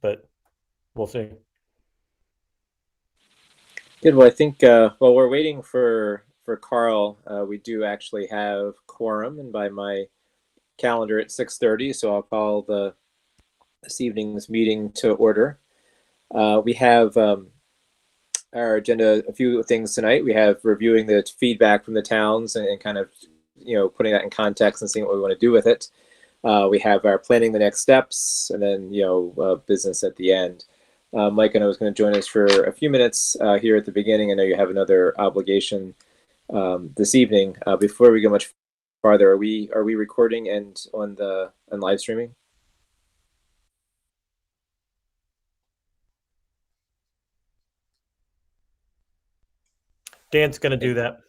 but we'll see. Good. Well, I think while we're waiting for Carl, we do actually have quorum, and by my calendar at 6:30, so I'll call this evening's meeting to order. We have our agenda, a few things tonight. We have reviewing the feedback from the towns and kind of, putting that in context and seeing what we want to do with it. We have our planning the next steps, and then, business at the end. Mike, I know is going to join us for a few minutes here at the beginning. I know you have another obligation this evening. Before we go much farther, are we recording and on live streaming? Dan's going to do that.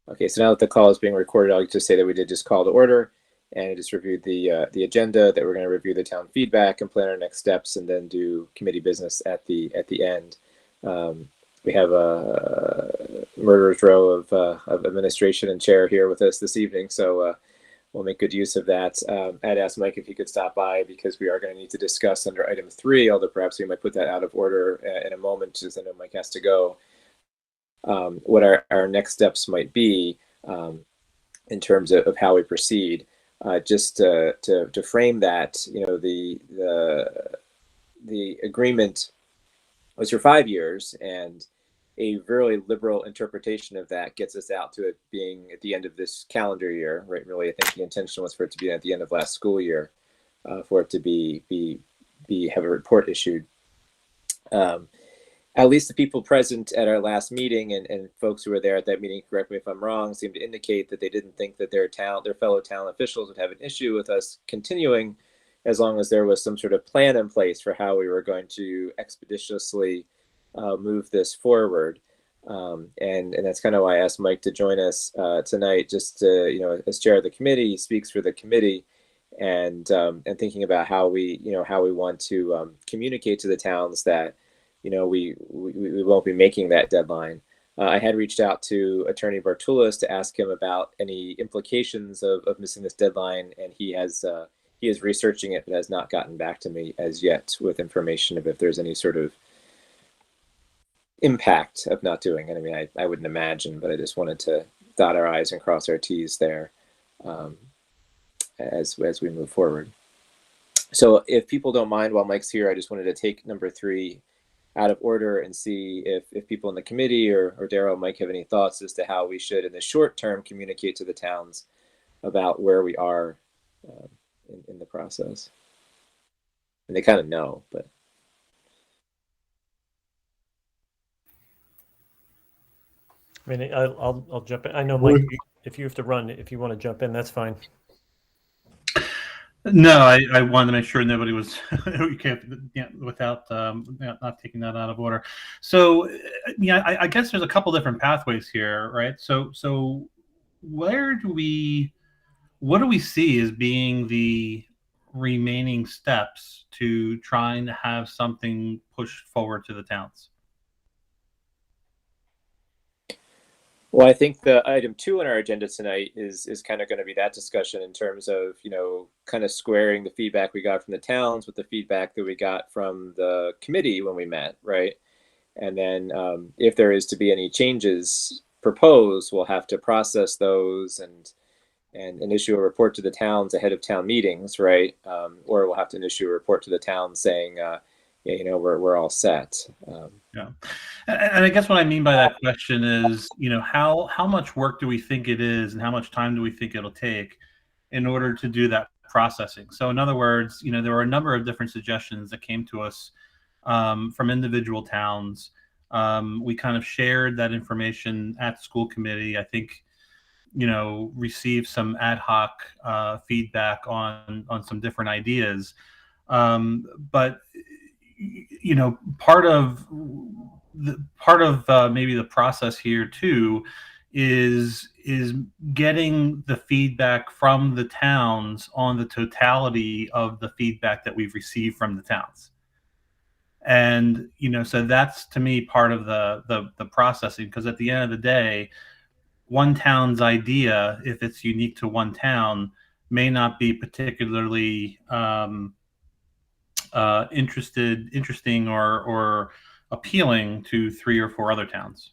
Okay, so now that the call is being recorded, I'll just say that we did just call to order and just reviewed the agenda, that we're going to review the town feedback and plan our next steps, and then do committee business at the end. We have a murderer's row of administration and chair here with us this evening, so we'll make good use of that. I'd ask Mike if he could stop by, because we are going to need to discuss under item 3, although perhaps we might put that out of order in a moment, because I know Mike has to go. What our next steps might be in terms of how we proceed. Just to frame that, the agreement was for 5 years, and a very liberal interpretation of that gets us out to it being at the end of this calendar year, right? Really, I think the intention was for it to be at the end of last school year, for it to have a report issued. At least the people present at our last meeting and folks who were there at that meeting, correct me if I'm wrong, seem to indicate that they didn't think that their fellow town officials would have an issue with us continuing, as long as there was some sort of plan in place for how we were going to expeditiously move this forward. And that's kind of why I asked Mike to join us tonight, just to, as chair of the committee, he speaks for the committee, and thinking about how we want to communicate to the towns that, we won't be making that deadline. I had reached out to Attorney Bartulis to ask him about any implications of missing this deadline, and he is researching it, but has not gotten back to me as yet with information of if there's any sort of impact of not doing it. I mean, I wouldn't imagine, but I just wanted to dot our I's and cross our T's there as we move forward. So if people don't mind, while Mike's here, I just wanted to take number 3 out of order and see if people in the committee or Daryl might have any thoughts as to how we should, in the short term, communicate to the towns about where we are in the process. And they kind of know, but. I mean, I'll jump in. I know, Mike, if you have to run, if you want to jump in, that's fine. No, I wanted to make sure nobody was without not taking that out of order. So, I guess there's a couple different pathways here, right? So what do we see as being the remaining steps to trying to have something pushed forward to the towns? Well, I think the item 2 on our agenda tonight is kind of going to be that discussion in terms of, kind of squaring the feedback we got from the towns with the feedback that we got from the committee when we met, right? And then if there is to be any changes proposed, we'll have to process those and issue a report to the towns ahead of town meetings, right? Or we'll have to issue a report to the town saying, we're all set. Yeah, and I guess what I mean by that question is, how much work do we think it is, and how much time do we think it'll take in order to do that processing? So, in other words, there were a number of different suggestions that came to us from individual towns. We kind of shared that information at the school committee. I think, received some ad hoc feedback on some different ideas, but part of maybe the process here too is getting the feedback from the towns on the totality of the feedback that we've received from the towns. And so that's, to me, part of the processing, because at the end of the day, one town's idea, if it's unique to one town, may not be particularly interesting or appealing to 3 or 4 other towns.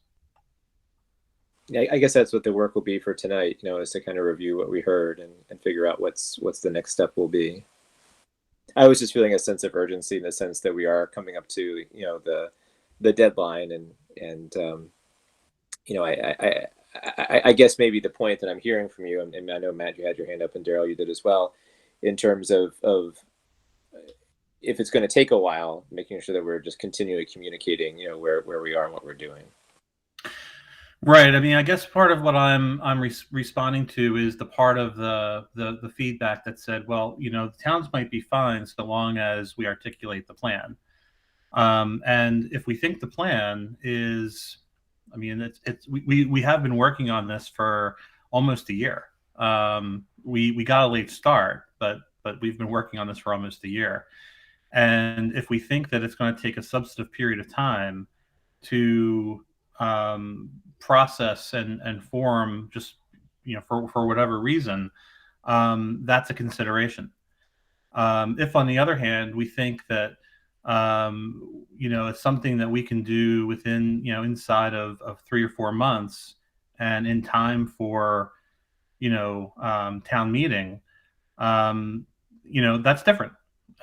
Yeah, I guess that's what the work will be for tonight, is to kind of review what we heard and figure out what's the next step will be. I was just feeling a sense of urgency in the sense that we are coming up to, the deadline and I guess maybe the point that I'm hearing from you, and I know Matt, you had your hand up, and Daryl, you did as well, in terms of if it's going to take a while, making sure that we're just continually communicating, where we are and what we're doing. Right. I mean, I guess part of what I'm responding to is the part of the feedback that said, well, the towns might be fine so long as we articulate the plan. And if we think the plan is, I mean, we have been working on this for almost a year. We got a late start, but we've been working on this for almost a year. And if we think that it's going to take a substantive period of time to process and form, just for whatever reason, that's a consideration. If, on the other hand, we think that it's something that we can do within inside of 3 or 4 months and in time for town meeting, that's different.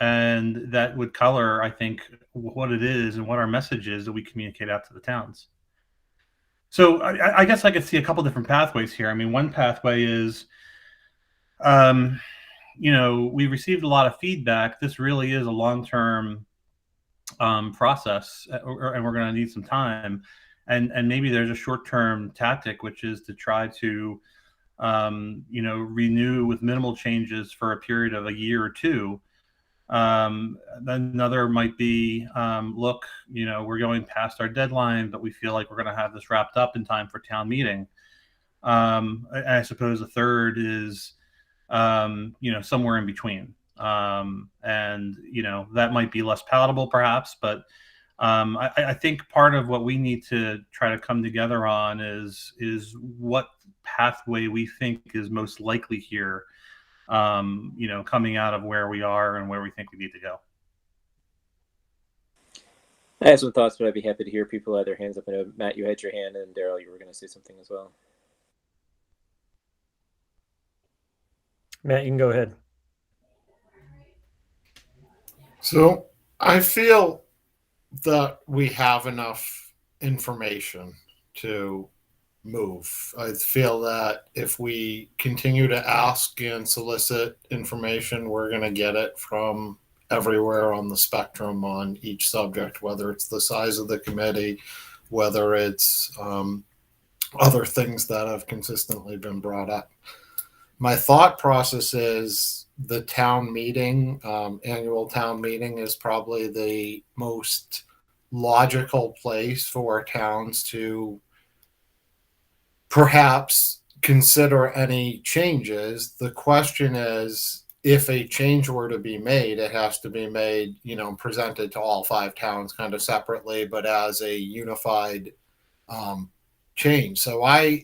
And that would color, I think, what it is and what our message is that we communicate out to the towns. So I guess I could see a couple different pathways here. I mean, one pathway is, we received a lot of feedback. This really is a long-term process, and we're going to need some time. And maybe there's a short-term tactic, which is to try to, renew with minimal changes for a period of a year or two. Another might be, look, we're going past our deadline, but we feel like we're going to have this wrapped up in time for town meeting. I suppose a third is, somewhere in between. And, that might be less palatable perhaps, but I think part of what we need to try to come together on is what pathway we think is most likely here, coming out of where we are and where we think we need to go. I have some thoughts, but I'd be happy to hear people have their hands up. I know, Matt, you had your hand, and Daryl, you were going to say something as well. Matt, you can go ahead. So I feel that we have enough information to move. I feel that if we continue to ask and solicit information, we're going to get it from everywhere on the spectrum on each subject, whether it's the size of the committee, whether it's other things that have consistently been brought up. My thought process is the town meeting, annual town meeting, is probably the most logical place for towns to perhaps consider any changes. The question is, if a change were to be made, it has to be made, presented to all 5 towns kind of separately, but as a unified change. So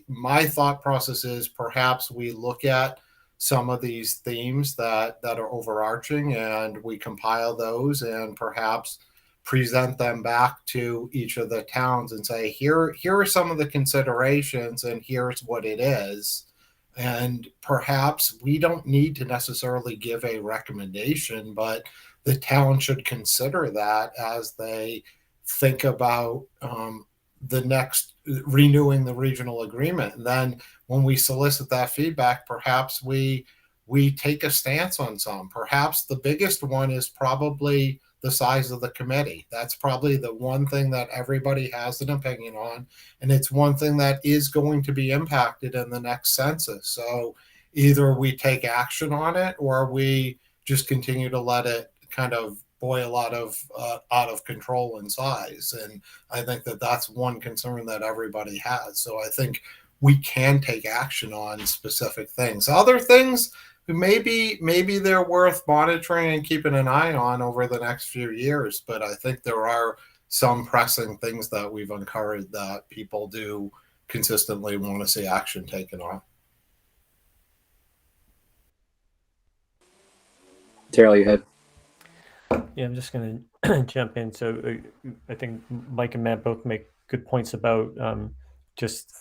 my thought process is perhaps we look at some of these themes that are overarching and we compile those and perhaps present them back to each of the towns and say, here are some of the considerations and here's what it is. And perhaps we don't need to necessarily give a recommendation, but the town should consider that as they think about the next renewing the regional agreement. And then when we solicit that feedback, perhaps we take a stance on some. Perhaps the biggest one is probably the size of the committee. That's probably the one thing that everybody has an opinion on. And it's one thing that is going to be impacted in the next census. So either we take action on it or we just continue to let it kind of boil out of control in size. And I think that that's one concern that everybody has. So I think we can take action on specific things. Other things, maybe they're worth monitoring and keeping an eye on over the next few years. But I think there are some pressing things that we've uncovered that people do consistently want to see action taken on. Terrell, you had. Yeah, I'm just going to jump in. So I think Mike and Matt both make good points about just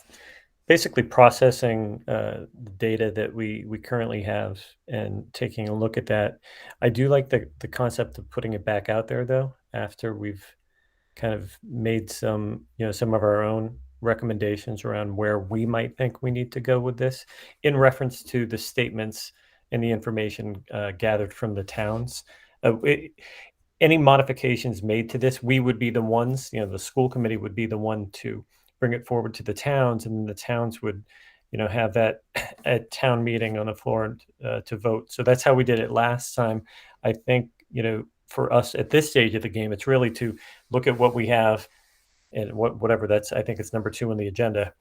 basically processing the data that we currently have and taking a look at that. I do like the concept of putting it back out there, though, after we've kind of made some, some of our own recommendations around where we might think we need to go with this in reference to the statements and the information gathered from the towns. Any modifications made to this, we would be the ones, the school committee would be the one to bring it forward to the towns, and then the towns would, have that at town meeting on the floor to vote. So that's how we did it last time. I think, for us at this stage of the game, it's really to look at what we have and whatever that's, I think it's number 2 on the agenda.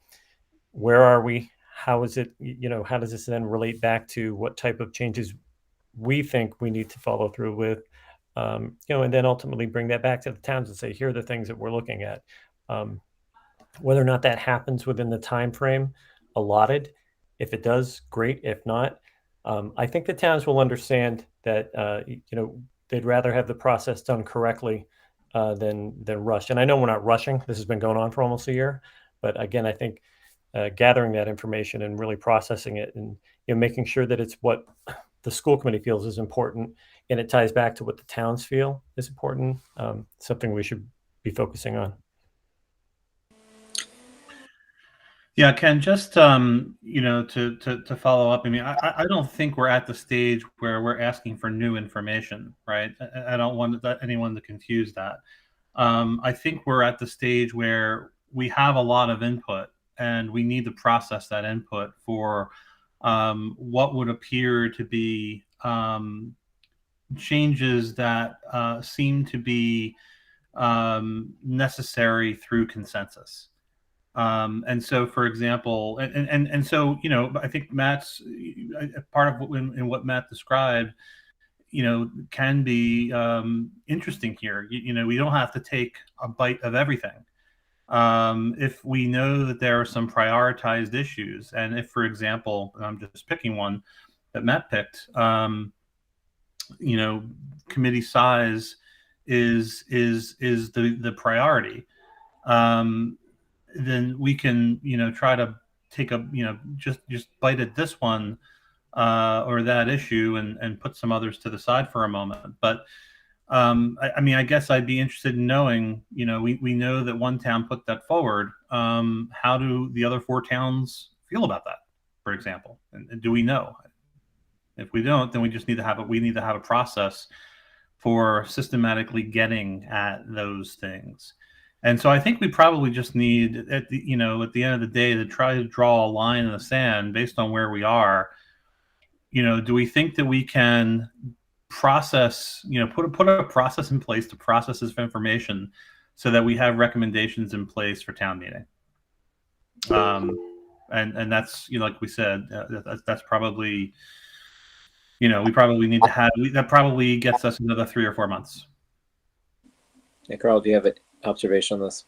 Where are we? How is it, how does this then relate back to what type of changes we think we need to follow through with? And then ultimately bring that back to the towns and say, here are the things that we're looking at. Whether or not that happens within the time frame allotted, if it does, great. If not, I think the towns will understand that they'd rather have the process done correctly than rushed. And I know we're not rushing. This has been going on for almost a year, but again, I think gathering that information and really processing it and making sure that it's what the school committee feels is important and it ties back to what the towns feel is important, something we should be focusing on. Yeah, Ken, just to follow up. I mean, I don't think we're at the stage where we're asking for new information, right? I don't want anyone to confuse that. I think we're at the stage where we have a lot of input and we need to process that input for what would appear to be changes that seem to be necessary through consensus. And so, for example, and so, I think Matt's part of what Matt described, can be interesting here. We don't have to take a bite of everything. If we know that there are some prioritized issues, and if, for example, I'm just picking one that Matt picked, committee size is the priority. Then we can try to take a just bite at this one or that issue and put some others to the side for a moment. But I mean, I guess I'd be interested in knowing, we know that one town put that forward. How do the other 4 towns feel about that, for example? And do we know? If we don't, then we just need to have a process for systematically getting at those things. And so I think we probably just need at the end of the day to try to draw a line in the sand based on where we are. Do we think that we can process, put a process in place to process this information so that we have recommendations in place for town meeting? And that's, like we said, that's probably, we probably need to have, that probably gets us another 3 or 4 months. Yeah, Carl, do you have an observation on this?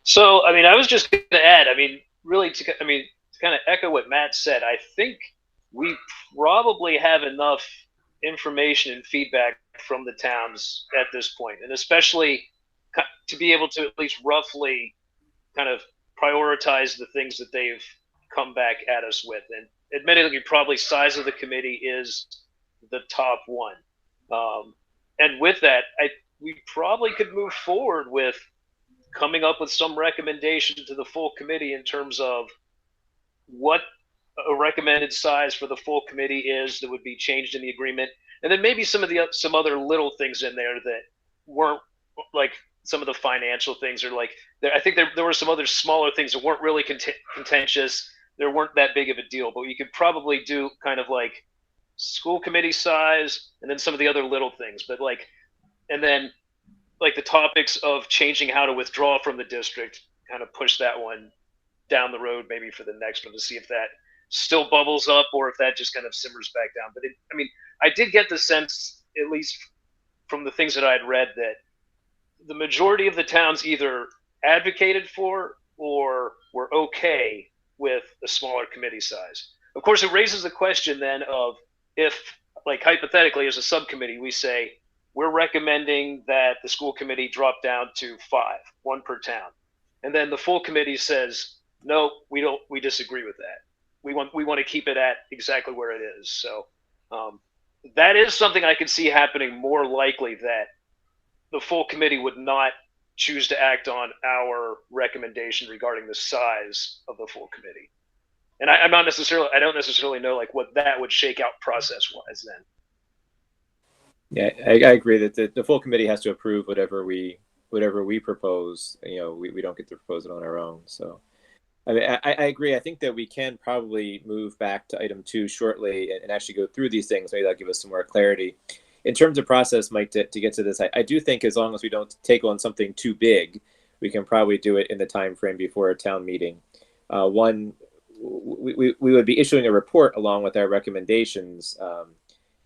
So, I mean, I was just going to add, really to kind of echo what Matt said, I think we probably have enough information and feedback from the towns at this point, and especially to be able to at least roughly kind of prioritize the things that they've come back at us with. And admittedly, probably size of the committee is the top one. And with that, we probably could move forward with coming up with some recommendation to the full committee in terms of what a recommended size for the full committee is that would be changed in the agreement, and then maybe some other little things in there that weren't like some of the financial things, or like I think there were some other smaller things that weren't really contentious. There weren't that big of a deal, but you could probably do kind of like school committee size and then some of the other little things, but and then like the topics of changing how to withdraw from the district, kind of push that one down the road maybe for the next one to see if that still bubbles up or if that just kind of simmers back down. But I did get the sense, at least from the things that I had read, that the majority of the towns either advocated for or were okay with a smaller committee size. Of course, it raises the question then of, if, like, hypothetically, as a subcommittee, we say we're recommending that the school committee drop down to 5, 1 per town, and then the full committee says, no, we don't, we disagree with that. We want to keep it at exactly where it is. So that is something I could see happening more likely, that the full committee would not choose to act on our recommendation regarding the size of the full committee. And I don't necessarily know like what that would shake out process wise then. Yeah, I agree that the full committee has to approve whatever we propose. You know, we don't get to propose it on our own. So I mean, I agree. I think that we can probably move back to item 2 shortly and actually go through these things. Maybe that'll give us some more clarity. In terms of process, Mike, to get to this, I do think as long as we don't take on something too big, we can probably do it in the time frame before a town meeting. We would be issuing a report along with our recommendations.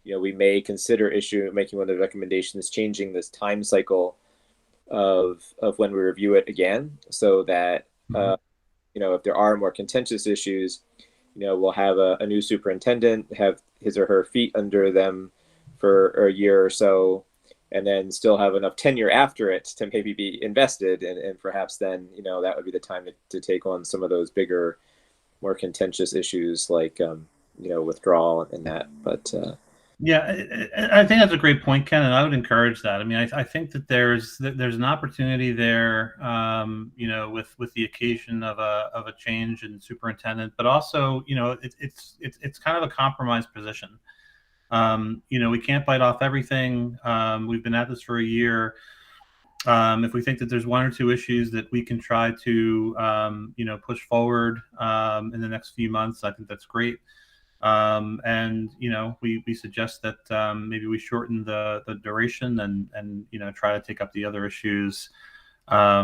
You know, we may consider making one of the recommendations changing this time cycle of when we review it again, so that you know, if there are more contentious issues, you know, we'll have a new superintendent, have his or her feet under them for a year or so, and then still have enough tenure after it to maybe be invested, and perhaps then, you know, that would be the time to take on some of those bigger, more contentious issues like you know, withdrawal and that. But yeah, I think that's a great point, Ken, and I would encourage that. I mean, I think that there's an opportunity there, you know, with the occasion of a change in superintendent, but also, you know, it's kind of a compromised position. You know, we can't bite off everything. We've been at this for a year. If we think that there's 1 or 2 issues that we can try to, you know, push forward in the next few months, I think that's great. And, you know, we suggest that maybe we shorten the duration and, you know, try to take up the other issues at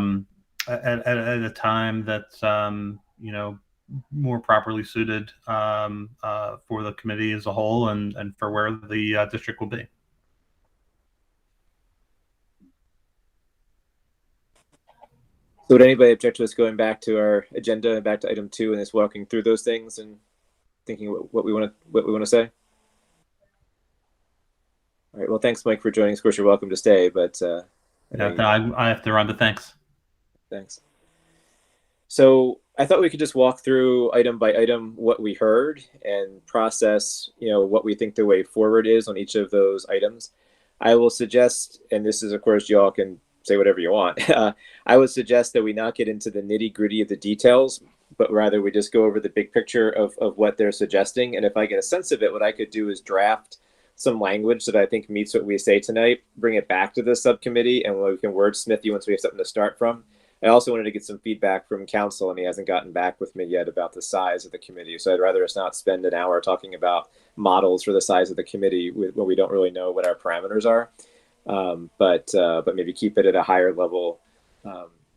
a time that's, you know, more properly suited for the committee as a whole and for where the district will be. so would anybody object to us going back to our agenda and back to item 2 and just walking through those things and thinking what we want to say? All right. Well, thanks, Mike, for joining us. Of course, you're welcome to stay, but I have to run to thanks. Thanks. So I thought we could just walk through item by item what we heard and process, you know, what we think the way forward is on each of those items. I will suggest, and this is, of course, you all can say whatever you want. I would suggest that we not get into the nitty gritty of the details, but rather we just go over the big picture of what they're suggesting. And if I get a sense of it, what I could do is draft some language that I think meets what we say tonight, bring it back to the subcommittee, and we can wordsmith you once we have something to start from. I also wanted to get some feedback from council, and he hasn't gotten back with me yet about the size of the committee. So I'd rather us not spend an hour talking about models for the size of the committee when we don't really know what our parameters are. But maybe keep it at a higher level.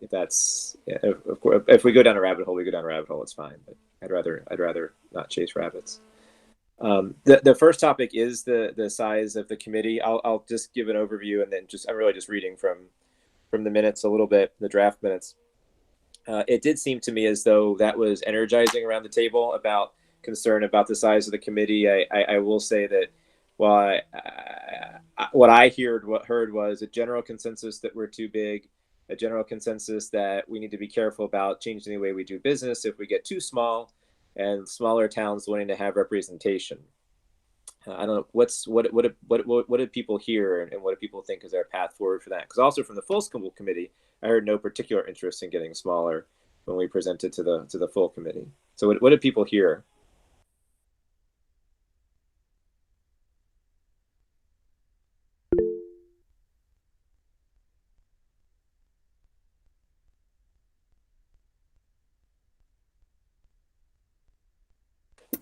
If we go down a rabbit hole, we go down a rabbit hole. It's fine. But I'd rather not chase rabbits. The first topic is the size of the committee. I'll just give an overview, and then I'm really just reading from the minutes a little bit, the draft minutes. It did seem to me as though that was energizing around the table about concern about the size of the committee. I will say that while what I heard was a general consensus that we're too big, a general consensus that we need to be careful about changing the way we do business if we get too small, and smaller towns wanting to have representation. I don't know what did people hear, and what do people think is their path forward for that? Because also from the full school committee, I heard no particular interest in getting smaller when we presented to the full committee. So what did people hear?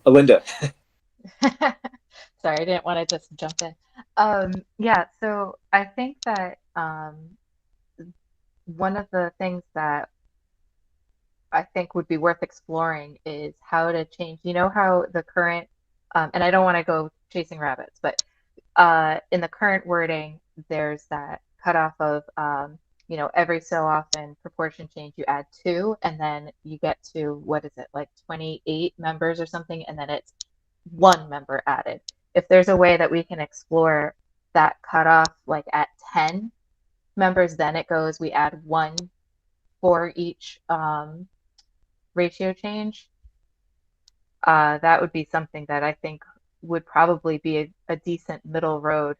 Linda. Sorry, I didn't want to just jump in. Yeah, so I think that one of the things that I think would be worth exploring is how to change, you know, how the current, and I don't want to go chasing rabbits, but in the current wording, there's that cutoff of, you know, every so often proportion change, you add 2, and then you get to, what is it, like 28 members or something, and then it's 1 member added. if there's a way that we can explore that cutoff like at 10 members, then it goes, we add 1 for each ratio change. That would be something that I think would probably be a decent middle road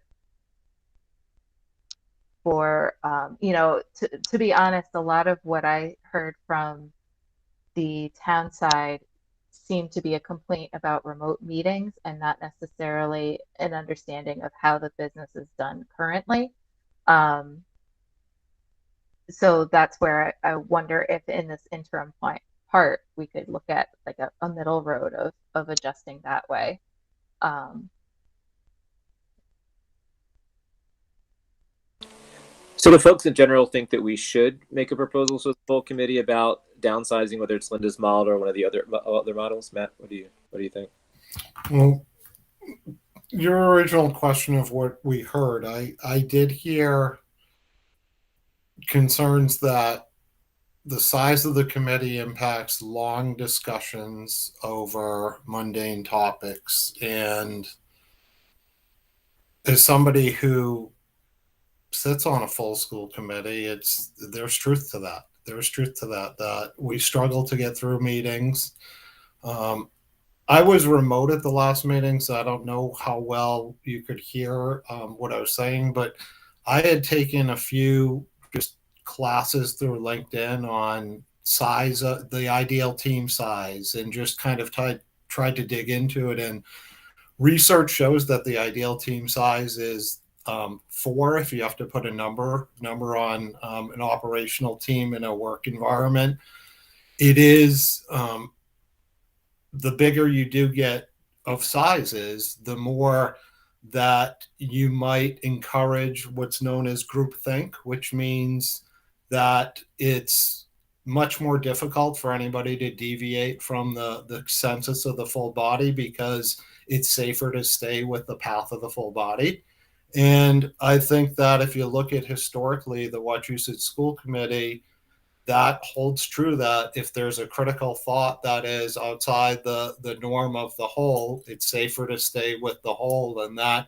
for, to be honest, a lot of what I heard from the town side seemed to be a complaint about remote meetings and not necessarily an understanding of how the business is done currently. So that's where I wonder if in this interim part we could look at like a middle road of adjusting that way. So do folks in general think that we should make a proposal to the full committee about downsizing, whether it's Linda's model or one of the other models? Matt, what do you think? Well, your original question of what we heard, I did hear concerns that the size of the committee impacts long discussions over mundane topics. And as somebody who sits on a full school committee, there's truth to that. That we struggle to get through meetings. I was remote at the last meeting, so I don't know how well you could hear what I was saying, but I had taken a few just classes through LinkedIn on size, the ideal team size, and just kind of tried to dig into it. And research shows that the ideal team size is 4 if you have to put a number on an operational team in a work environment. It is the bigger you do get of sizes, the more that you might encourage what's known as groupthink, which means that it's much more difficult for anybody to deviate from the consensus of the full body because it's safer to stay with the path of the full body. And I think that if you look at historically the Wachusett School Committee, that holds true, that if there's a critical thought that is outside the norm of the whole, it's safer to stay with the whole. And that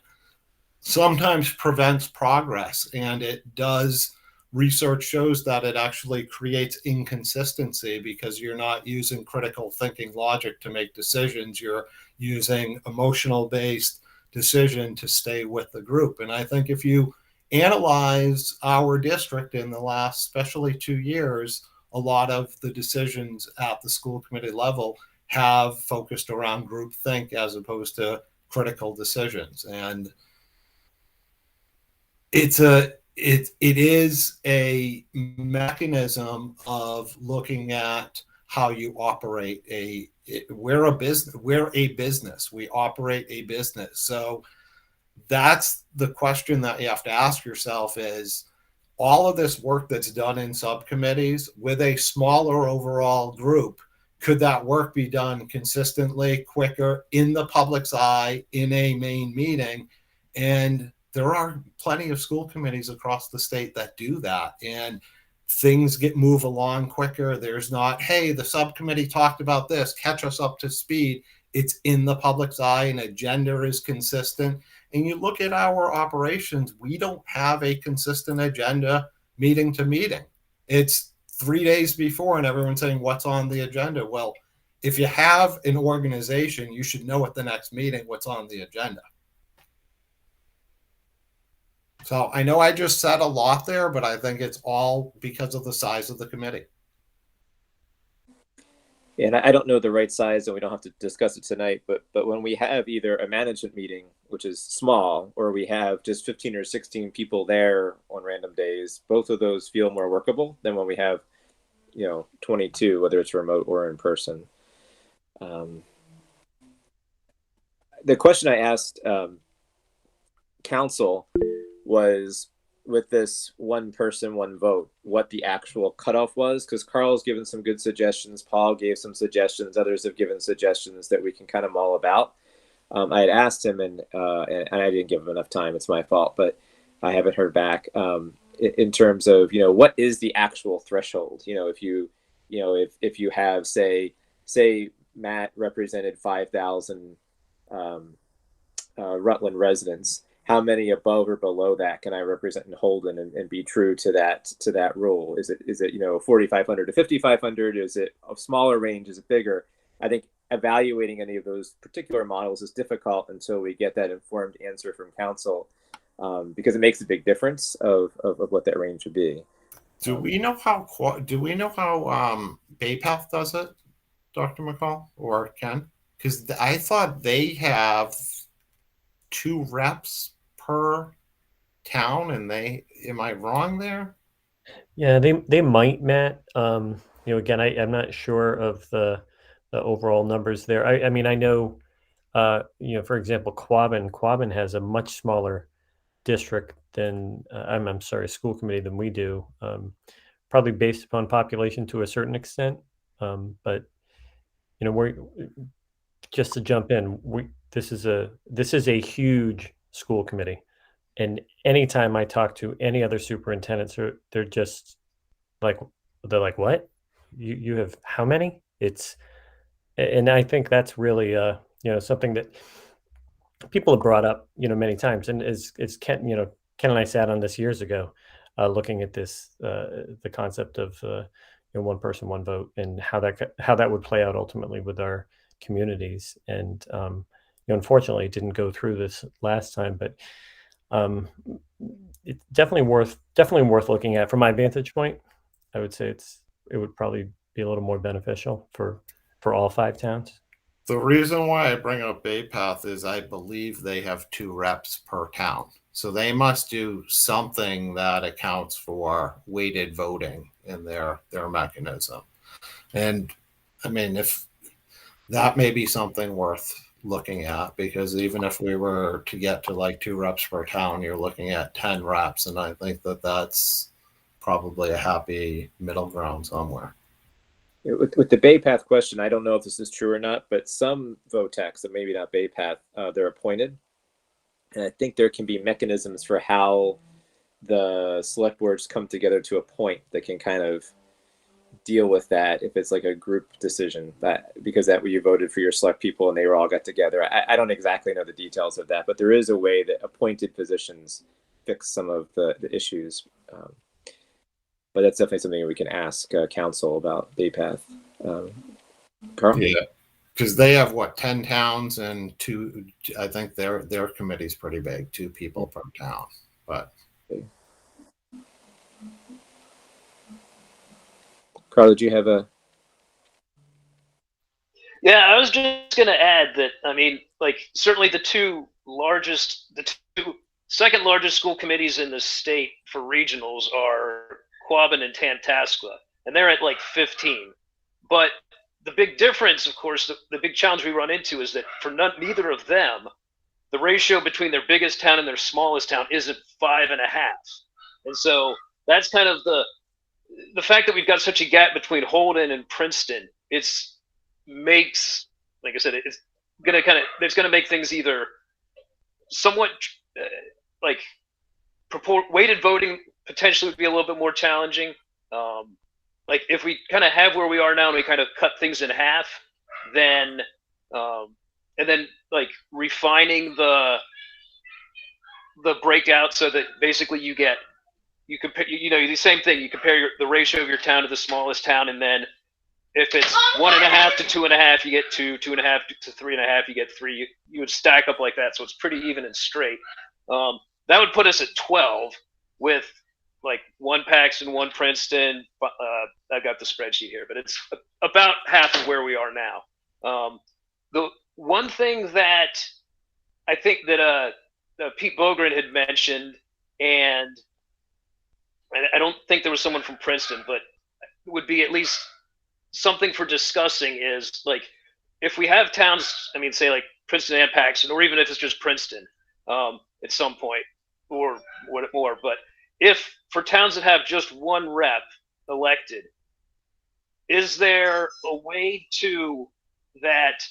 sometimes prevents progress. And it does, research shows that it actually creates inconsistency because you're not using critical thinking logic to make decisions. You're using emotional based decision to stay with the group. And I think if you analyze our district in the last, especially 2 years, a lot of the decisions at the school committee level have focused around groupthink as opposed to critical decisions. And it is a mechanism of looking at how you operate we're a business. We operate a business. So that's the question that you have to ask yourself is, all of this work that's done in subcommittees with a smaller overall group, could that work be done consistently, quicker, in the public's eye, in a main meeting? And there are plenty of school committees across the state that do that. And things move along quicker. There's not, hey, the subcommittee talked about this, catch us up to speed. It's in the public's eye, and agenda is consistent. And you look at our operations, we don't have a consistent agenda meeting to meeting. It's 3 days before and everyone's saying, what's on the agenda? Well, if you have an organization, you should know at the next meeting what's on the agenda. So I know I just said a lot there, but I think it's all because of the size of the committee. And I don't know the right size, and we don't have to discuss it tonight, but when we have either a management meeting, which is small, or we have just 15 or 16 people there on random days, both of those feel more workable than when we have, 22, whether it's remote or in person. The question I asked council was, with this one person, one vote, what the actual cutoff was, because Carl's given some good suggestions, Paul gave some suggestions, others have given suggestions that we can kind of mull about. I had asked him, and I didn't give him enough time. It's my fault, but I haven't heard back in terms of what is the actual threshold. If you have say Matt represented 5,000 Rutland residents, how many above or below that can I represent in Holden and be true to that rule? Is it 4,500 to 5,500? Is it a smaller range? Is it bigger? I think evaluating any of those particular models is difficult until we get that informed answer from council, because it makes a big difference of what that range would be. Do we know how Bay Path does it, Dr. McCall or Ken? Because I thought they have 2 reps per town, and am I wrong there? Yeah, they might, Matt. Again, I'm not sure of the overall numbers there. I mean, I know, for example, Quabbin has a much smaller district than I'm sorry, school committee than we do. Probably based upon population to a certain extent. But we're just to jump in. This is a huge school committee, and anytime I talk to any other superintendents, they're just like what? You have how many? And I think that's really something that people have brought up many times, and as Ken and I sat on this years ago, looking at this the concept of one person, one vote, and how that would play out ultimately with our communities. And unfortunately, it didn't go through this last time, but it's definitely worth looking at from my vantage point. I would say it would probably be a little more beneficial for all 5 towns. The reason why I bring up Bay Path is I believe they have 2 reps per town. So they must do something that accounts for weighted voting in their mechanism. And I mean, if that may be something worth looking at, because even if we were to get to like 2 reps per town, you're looking at 10 reps. And I think that's probably a happy middle ground somewhere. With the Bay Path question, I don't know if this is true or not, but some VOTECs, that maybe not Bay Path, they're appointed. And I think there can be mechanisms for how the select boards come together to a point that can kind of deal with that if it's like a group decision, because that way you voted for your select people and they were all got together. I don't exactly know the details of that, but there is a way that appointed positions fix some of the issues. But that's definitely something we can ask council about Bay Path. Carl? Yeah, because they have 10 towns and 2. I think their committee's pretty big, 2 people per town. But Carl, did you have a? Yeah, I was just going to add that, I mean, like, certainly the two second largest school committees in the state for regionals are Quabbin and Tantascwa, and they're at like 15. But the big difference, of course, the big challenge we run into is that for neither of them, the ratio between their biggest town and their smallest town isn't 5.5. And so that's kind of the fact that we've got such a gap between Holden and Princeton. Makes, like I said, it's gonna make things either somewhat like weighted voting potentially would be a little bit more challenging. Like if we kind of have where we are now and we kind of cut things in half, then and then like refining the breakout so that basically you compare the same thing. You compare the ratio of your town to the smallest town, and then if it's 1.5 to 2.5, you get 2, 2.5 to 3.5, you get 3. You would stack up like that, so it's pretty even and straight. That would put us at 12 with like 1 Paxton, 1 Princeton. I've got the spreadsheet here, but it's about half of where we are now. The one thing that I think that Pete Bogren had mentioned, and I don't think there was someone from Princeton, but it would be at least something for discussing is like if we have towns, I mean, say like Princeton and Paxton, or even if it's just Princeton at some point or what more. But if for towns that have just 1 rep elected, is there a way to that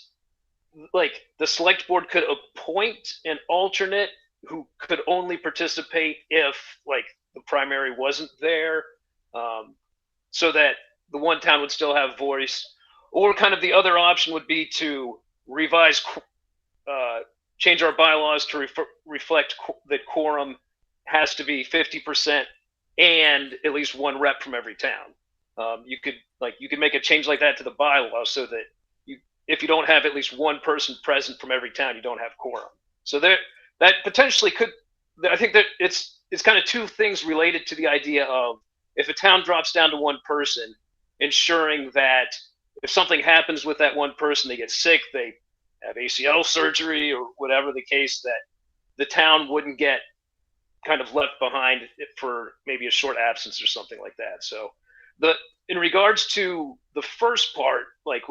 like the select board could appoint an alternate who could only participate if like the primary wasn't there, so that the one town would still have voice? Or kind of the other option would be to revise change our bylaws to reflect that quorum has to be 50% and at least one rep from every town. You could make a change like that to the bylaw so that if you don't have at least one person present from every town, you don't have quorum. So that potentially could. I think that it's kind of two things related to the idea of if a town drops down to one person, ensuring that if something happens with that one person, they get sick, they have ACL surgery or whatever the case, that the town wouldn't get kind of left behind for maybe a short absence or something like that. So in regards to the first part, like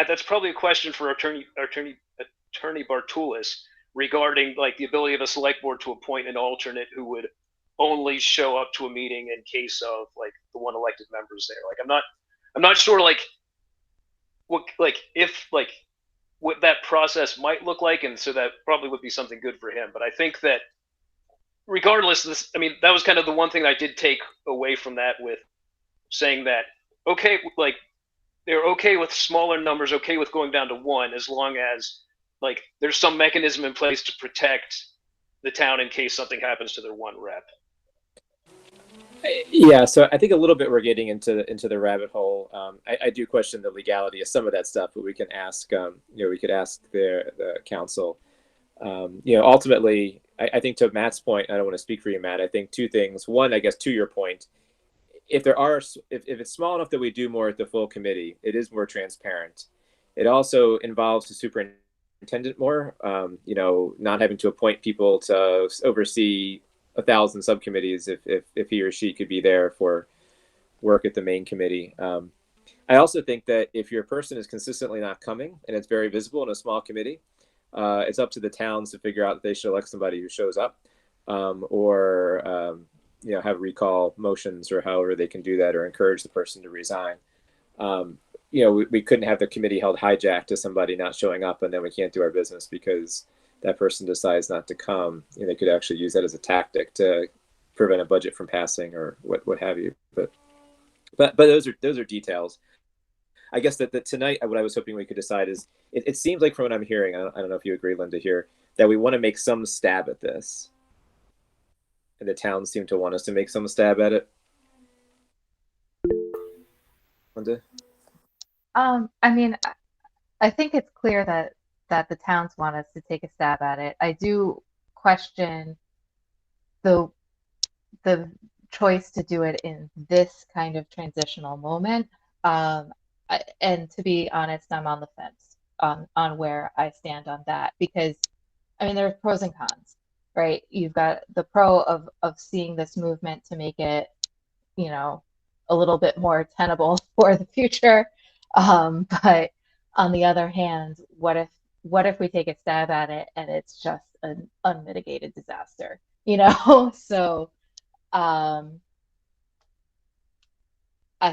that's probably a question for Attorney Bartulis regarding like the ability of a select board to appoint an alternate who would only show up to a meeting in case of like the one elected members there. Like I'm not sure like what that process might look like, and so that probably would be something good for him. But I think that regardless of this, I mean, that was kind of the one thing I did take away from that, with saying that, okay, like they're okay with smaller numbers, okay with going down to one, as long as like there's some mechanism in place to protect the town in case something happens to their one rep. Yeah, so I think a little bit we're getting into the rabbit hole. I do question the legality of some of that stuff, but we can ask, we could ask the council. Ultimately, I think to Matt's point, I don't want to speak for you, Matt. I think two things. One, I guess to your point, if it's small enough that we do more at the full committee, it is more transparent. It also involves the superintendent more, not having to appoint people to oversee 1,000 subcommittees if he or she could be there for work at the main committee. I also think that if your person is consistently not coming and it's very visible in a small committee, it's up to the towns to figure out if they should elect somebody who shows up, or have recall motions or however they can do that, or encourage the person to resign. We couldn't have the committee held hijacked to somebody not showing up and then we can't do our business because that person decides not to come. They could actually use that as a tactic to prevent a budget from passing or what have you. But those are details. I guess that tonight, what I was hoping we could decide is, it seems like from what I'm hearing, I don't know if you agree, Linda, here, that we want to make some stab at this. And the towns seem to want us to make some stab at it. Linda? I mean, I think it's clear that the towns want us to take a stab at it. I do question the choice to do it in this kind of transitional moment. And to be honest, I'm on the fence on where I stand on that, because I mean, there's pros and cons, right? You've got the pro of seeing this movement to make it, a little bit more tenable for the future. But on the other hand, what if we take a stab at it and it's just an unmitigated disaster, So I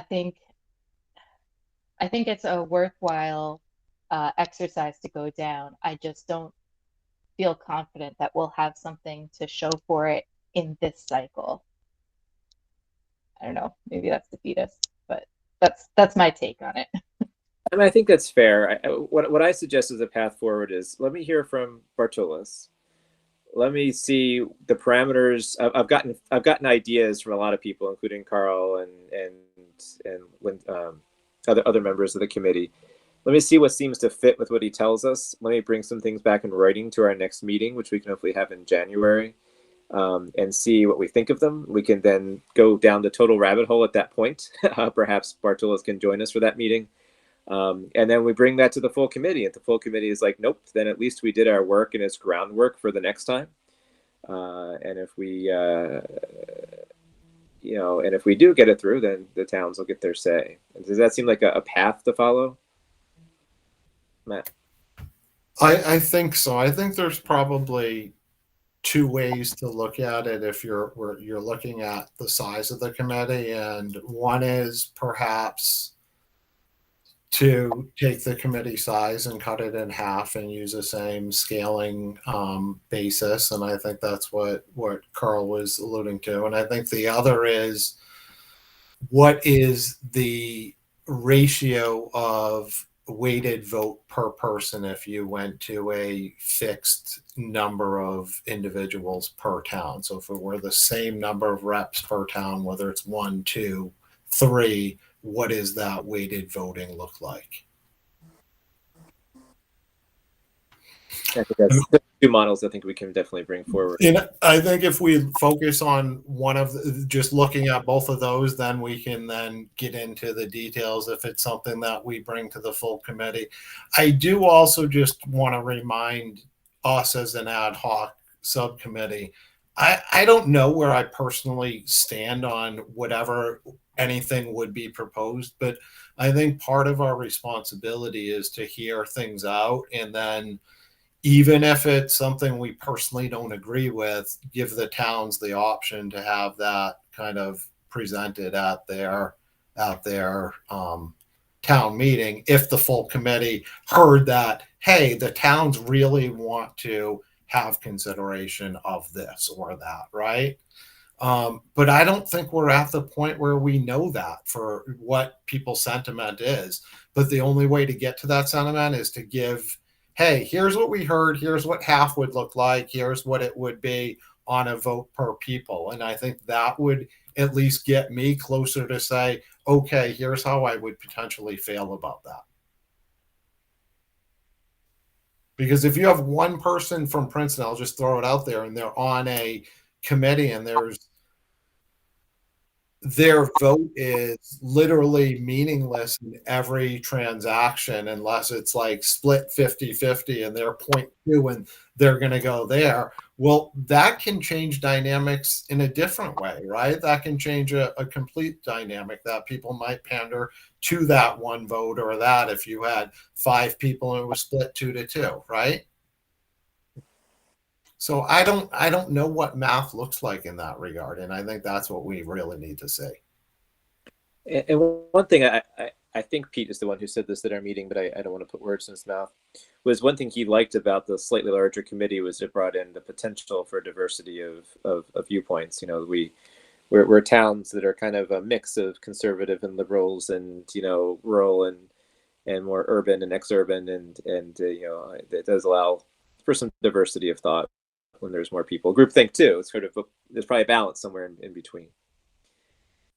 think it's a worthwhile exercise to go down. I just don't feel confident that we'll have something to show for it in this cycle. I don't know, maybe that's defeatist, but that's my take on it. And I think that's fair. What I suggest as a path forward is, let me hear from Bartulis. Let me see the parameters. I've gotten ideas from a lot of people, including Carl and other members of the committee. Let me see what seems to fit with what he tells us. Let me bring some things back in writing to our next meeting, which we can hopefully have in January, and see what we think of them. We can then go down the total rabbit hole at that point. Perhaps Bartulis can join us for that meeting. And then we bring that to the full committee, and the full committee is like, nope, then at least we did our work and it's groundwork for the next time. And if we, and if we do get it through, then the towns will get their say. Does that seem like a path to follow, Matt? I think so. I think there's probably two ways to look at it if you're looking at the size of the committee, and one is perhaps to take the committee size and cut it in half and use the same scaling basis. And I think that's what Carl was alluding to. And I think the other is, what is the ratio of weighted vote per person if you went to a fixed number of individuals per town. So if it were the same number of reps per town, whether it's 1, 2, 3, what does that weighted voting look like? I think that's the two models I think we can definitely bring forward. And I think if we focus on one of just looking at both of those, then we can then get into the details if it's something that we bring to the full committee. I do also just want to remind us as an ad hoc subcommittee, I don't know where I personally stand on whatever anything would be proposed, but I think part of our responsibility is to hear things out, and then even if it's something we personally don't agree with, give the towns the option to have that kind of presented at their town meeting. If the full committee heard that, hey, the towns really want to have consideration of this or that, right? But I don't think we're at the point where we know that for what people's sentiment is. But the only way to get to that sentiment is to give, hey, here's what we heard, here's what half would look like, here's what it would be on a vote per people. And I think that would at least get me closer to say, okay, here's how I would potentially feel about that. Because if you have one person from Princeton, I'll just throw it out there, and they're on a committee and their vote is literally meaningless in every transaction unless it's like split 50-50 and they're 0.2 and they're going to go there. Well, that can change dynamics in a different way, right? That can change a complete dynamic that people might pander to that one vote or that if you had 5 people and it was split 2-2, right? So I don't know what math looks like in that regard, and I think that's what we really need to see. And one thing I think Pete is the one who said this at our meeting, but I don't want to put words in his mouth, was one thing he liked about the slightly larger committee was it brought in the potential for diversity of viewpoints. You know, we're towns that are kind of a mix of conservative and liberals, and you know, rural and more urban and ex-urban, and you know, it does allow for some diversity of thought when there's more people. Groupthink too. It's sort of there's probably a balance somewhere in between.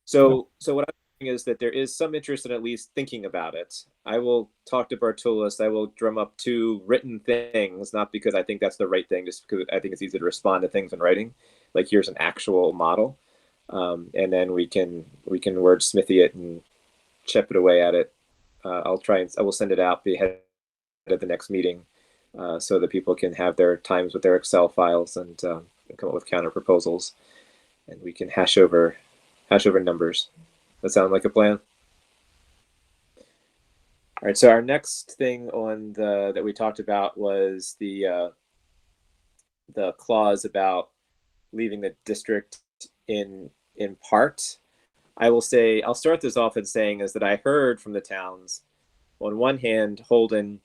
So what I'm saying is that there is some interest in at least thinking about it. I will talk to Bartulis. I will drum up 2 written things, not because I think that's the right thing, just because I think it's easy to respond to things in writing. Like here's an actual model, and then we can wordsmithy it and chip it away at it. I will send it out ahead of the next meeting. So that people can have their times with their Excel files and come up with counter proposals, and we can hash over numbers. That sound like a plan? All right. So our next thing on that we talked about was the clause about leaving the district in part. I'll start this off in saying is that I heard from the towns, on one hand, Holden's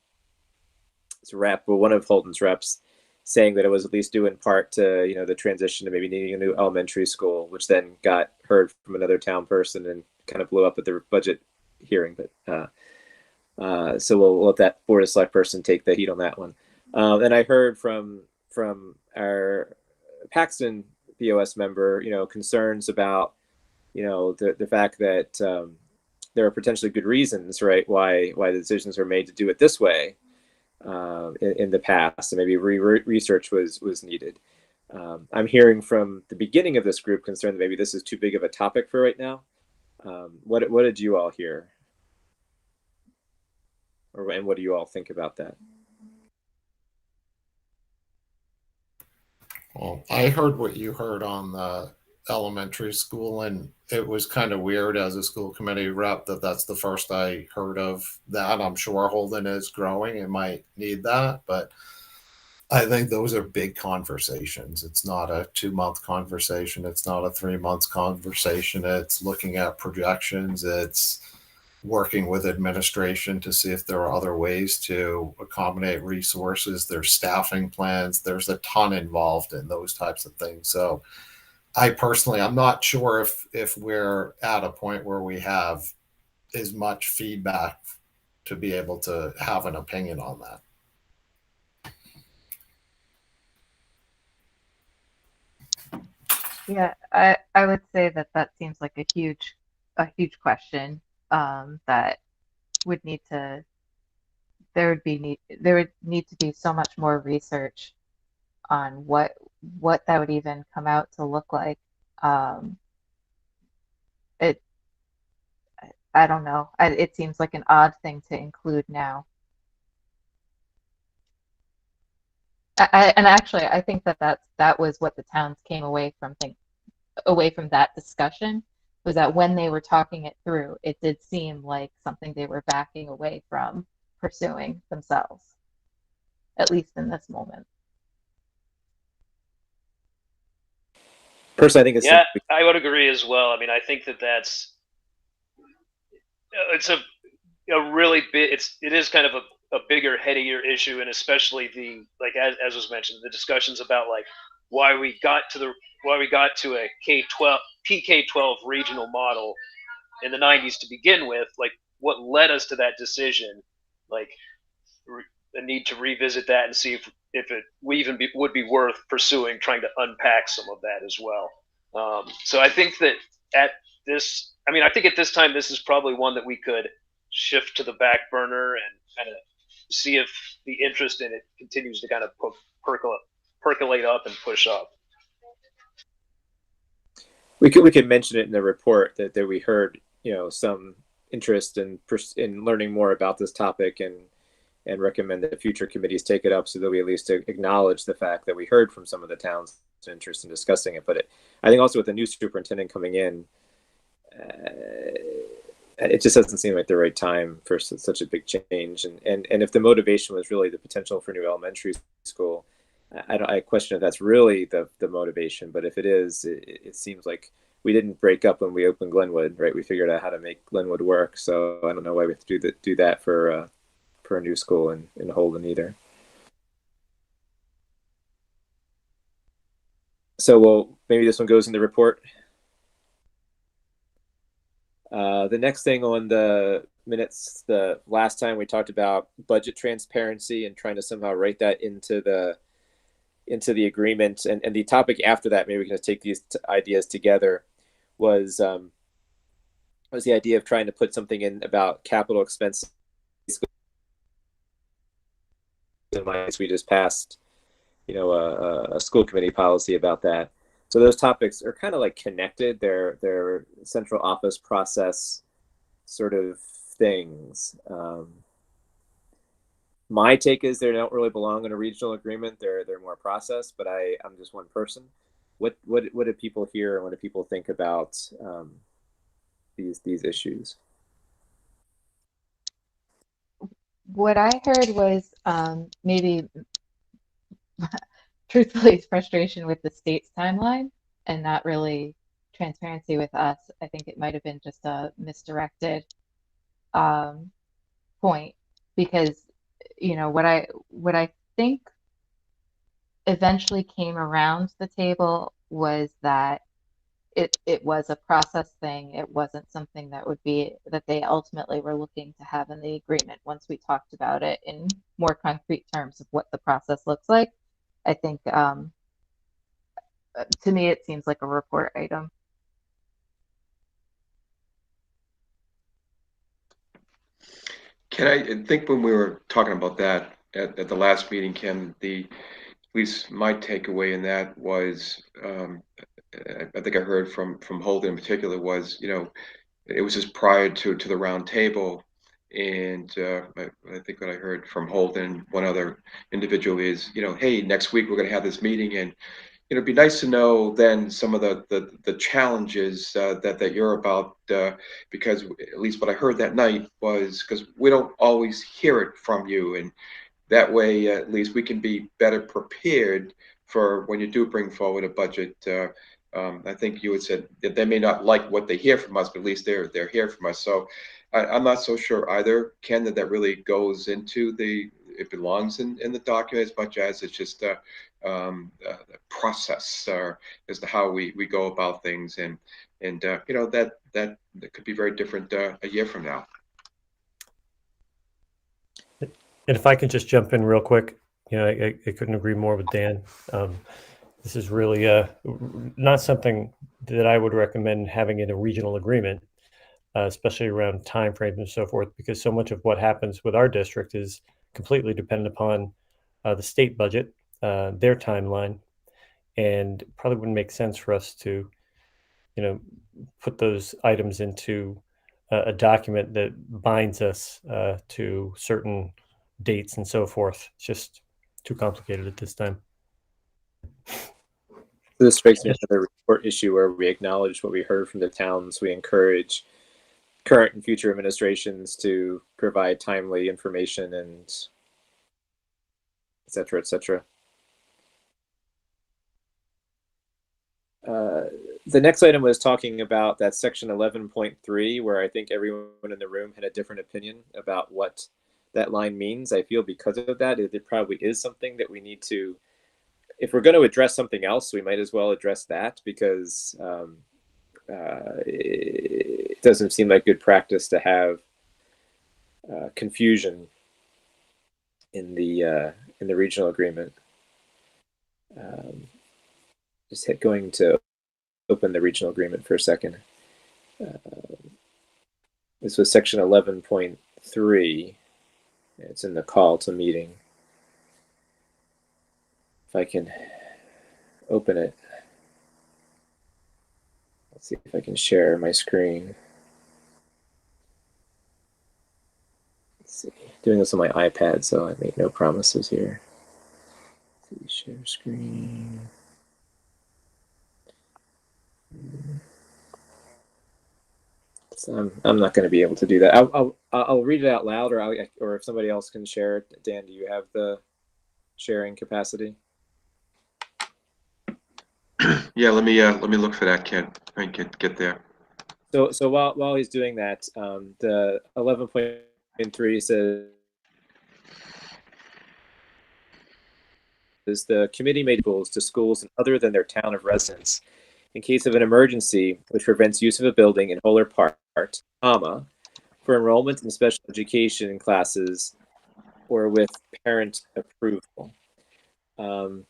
rep, or one of Holden's reps, saying that it was at least due in part to, you know, the transition to maybe needing a new elementary school, which then got heard from another town person and kind of blew up at the budget hearing. But so we'll let that Board of Select person take the heat on that one. And I heard from our Paxton BOS member, you know, concerns about, you know, the fact that there are potentially good reasons, right, why the decisions are made to do it this way. In the past, and maybe research was needed. I'm hearing from the beginning of this group concern that maybe this is too big of a topic for right now. What did you all hear, and what do you all think about that? Well, I heard what you heard on the elementary school, and it was kind of weird as a school committee rep that that's the first I heard of that. I'm sure Holden is growing and might need that, but I think those are big conversations. It's not a 2-month conversation. It's not a 3-month conversation. It's looking at projections. It's working with administration to see if there are other ways to accommodate resources. There's staffing plans. There's a ton involved in those types of things. So I personally, I'm not sure if we're at a point where we have as much feedback to be able to have an opinion on that. Yeah, I would say that that seems like a huge question that would need to there would need to be so much more research on what that would even come out to look like. Um, it I don't know. It seems like an odd thing to include now. And actually, I think that that was what the towns came away from that discussion, was that when they were talking it through, it did seem like something they were backing away from pursuing themselves, at least in this moment. Personally, I think it's Yeah, I would agree as well. I mean, I think that it's a really big. It is kind of a bigger, headier issue, and especially the, like, as was mentioned, the discussions about like why we got to a K-12 PK-12 regional model in the 90s to begin with, like what led us to that decision, like a need to revisit that and see if it would be worth pursuing, trying to unpack some of that as well. So I think that I think at this time, this is probably one that we could shift to the back burner and kind of see if the interest in it continues to kind of percolate up and push up. we could mention it in the report that we heard, some interest in learning more about this topic, and recommend that future committees take it up, so that we at least acknowledge the fact that we heard from some of the towns interest in discussing it. But I think also with the new superintendent coming in, it just doesn't seem like the right time for such a big change. And if the motivation was really the potential for new elementary school, I question if that's really the motivation. But if it is, it seems like we didn't break up when we opened Glenwood, right? We figured out how to make Glenwood work. So I don't know why we have to do that for a new school in Holden either. So maybe this one goes in the report. The next thing on the minutes, the last time we talked about budget transparency and trying to somehow write that into the agreement, and the topic after that, maybe we can just take these ideas together, was the idea of trying to put something in about capital expenses. We just passed, a school committee policy about that. So those topics are kind of like connected. They're central office process sort of things. My take is they don't really belong in a regional agreement. They're more process, but I'm just one person. What do people hear, and what do people think about these issues? What I heard was maybe truthfully frustration with the state's timeline and not really transparency with us. I think it might have been just a misdirected point, because what I think eventually came around the table was that it was a process thing. It wasn't something that they ultimately were looking to have in the agreement once we talked about it in more concrete terms of what the process looks like. I think to me it seems like a report item. I think when we were talking about that at the last meeting, Kim, at least my takeaway in that was, I think I heard from Holden in particular, was, it was just prior to the round table. And I think what I heard from Holden, one other individual, is, hey, next week we're going to have this meeting, and it'd be nice to know then some of the challenges that you're about, because at least what I heard that night was, because we don't always hear it from you, and that way at least we can be better prepared for when you do bring forward a budget. I think you had said that they may not like what they hear from us, but at least they're here from us. So I'm not so sure either, Ken, that really goes into it belongs in the document as much as it's just a process as to how we go about things, and that could be very different a year from now. And if I could just jump in real quick, I couldn't agree more with Dan. This is really not something that I would recommend having in a regional agreement, especially around timeframes and so forth, because so much of what happens with our district is completely dependent upon the state budget, their timeline, and probably wouldn't make sense for us to, put those items into a document that binds us to certain dates and so forth. It's just too complicated at this time. This strikes me as another report issue where we acknowledge what we heard from the towns. We encourage current and future administrations to provide timely information and et cetera, et cetera. The next item was talking about that section 11.3, where I think everyone in the room had a different opinion about what that line means. I feel because of that, it probably is something that we need to, if we're going to address something else, we might as well address that, because it doesn't seem like good practice to have confusion in the regional agreement. Just going to open the regional agreement for a second. This was section 11.3. It's in the call to meeting. If I can open it. Let's see if I can share my screen. Let's see. Doing this on my iPad, so I make no promises here. Let's see, share screen. So I'm not going to be able to do that. I'll read it out loud, or if somebody else can share it. Dan, do you have the sharing capacity? Yeah, let me look for that, Ken. I can get there. So while he's doing that, the 11.3 says the committee made rules to schools other than their town of residence in case of an emergency which prevents use of a building in whole or part, comma, for enrollment in special education classes or with parent approval. I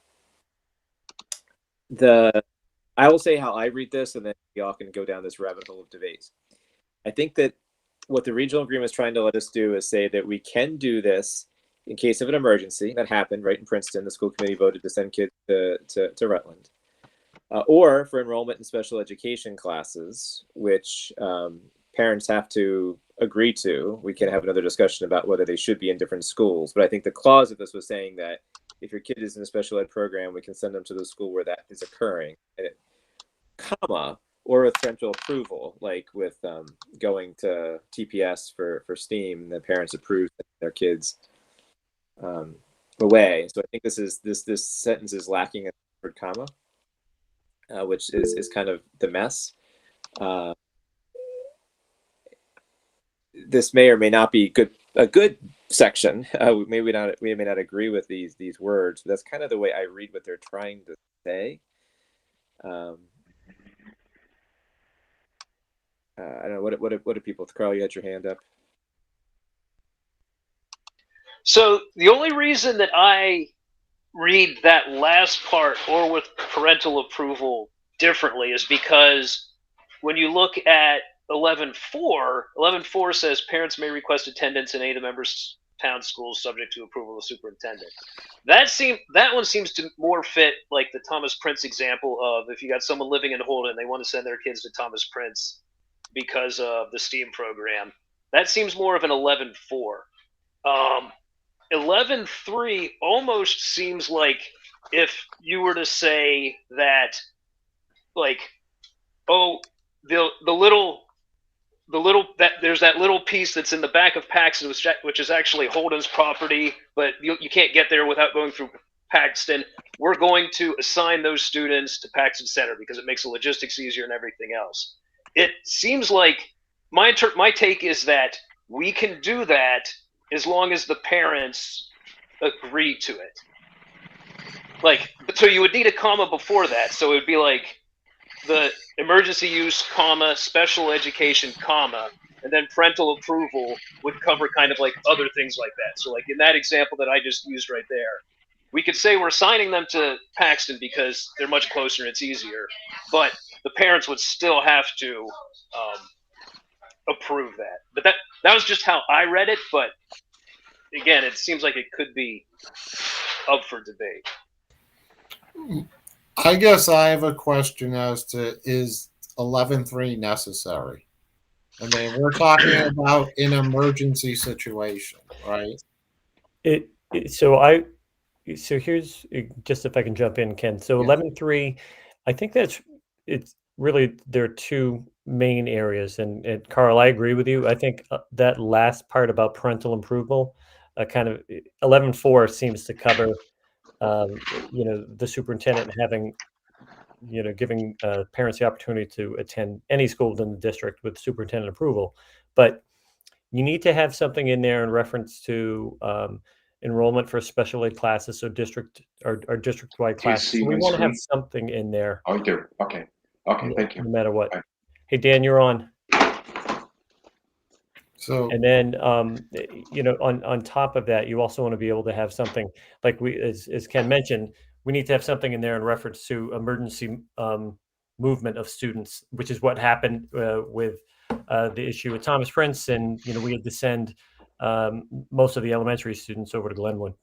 will say how I read this, and then y'all can go down this rabbit hole of debate. I think that what the regional agreement is trying to let us do is say that we can do this in case of an emergency. That happened right in Princeton. The school committee voted to send kids to Rutland. Or for enrollment in special education classes, which parents have to agree to. We can have another discussion about whether they should be in different schools. But I think the clause of this was saying that if your kid is in a special ed program, we can send them to the school where that is occurring, comma, or with central approval, like with going to TPS for STEAM, the parents approve their kids away. So I think this sentence is lacking a word comma, which is kind of the mess. This may or may not be a good section. We may not agree with these words, but that's kind of the way I read what they're trying to say. I don't know, what do people? Carl, you had your hand up. So the only reason that I read that last part, or with parental approval, differently is because when you look at 11.4 says parents may request attendance in any of the members' town schools subject to approval of the superintendent. That one seems to more fit like the Thomas Prince example of if you got someone living in Holden, they want to send their kids to Thomas Prince because of the STEAM program. That seems more of an 11.4. 11.3 almost seems like if you were to say that, like, oh, the little that there's that little piece that's in the back of Paxton, which is actually Holden's property, but you can't get there without going through Paxton. We're going to assign those students to Paxton Center because it makes the logistics easier and everything else. It seems like my take is that we can do that as long as the parents agree to it. Like, so you would need a comma before that. So it would be like the emergency use, comma, special education, comma. and then parental approval would cover kind of like other things like that. So like in that example that I just used right there, we could say we're assigning them to Paxton because they're much closer and it's easier, but the parents would still have to approve that. But that was just how I read it. But again, it seems like it could be up for debate. I guess I have a question as to, is 11.3 necessary? I mean, we're talking about an emergency situation, right? So here's just if I can jump in, Ken. So Yeah. 11.3, I think it's really, there are two main areas, and Carl, I agree with you. I think that last part about parental approval, kind of 11.4 seems to cover, the superintendent having, giving parents the opportunity to attend any school within the district with superintendent approval. But you need to have something in there in reference to enrollment for special ed classes, so district or district-wide Do you classes. see So we my want to have screen? something in there, Oh, you do. Okay. Okay. Thank you. no matter what. Bye. Hey, Dan, you're on. So, And then, on top of that, you also want to be able to have something like as Ken mentioned, we need to have something in there in reference to emergency movement of students, which is what happened with the issue with Thomas Prince, and we had to send most of the elementary students over to Glenwood.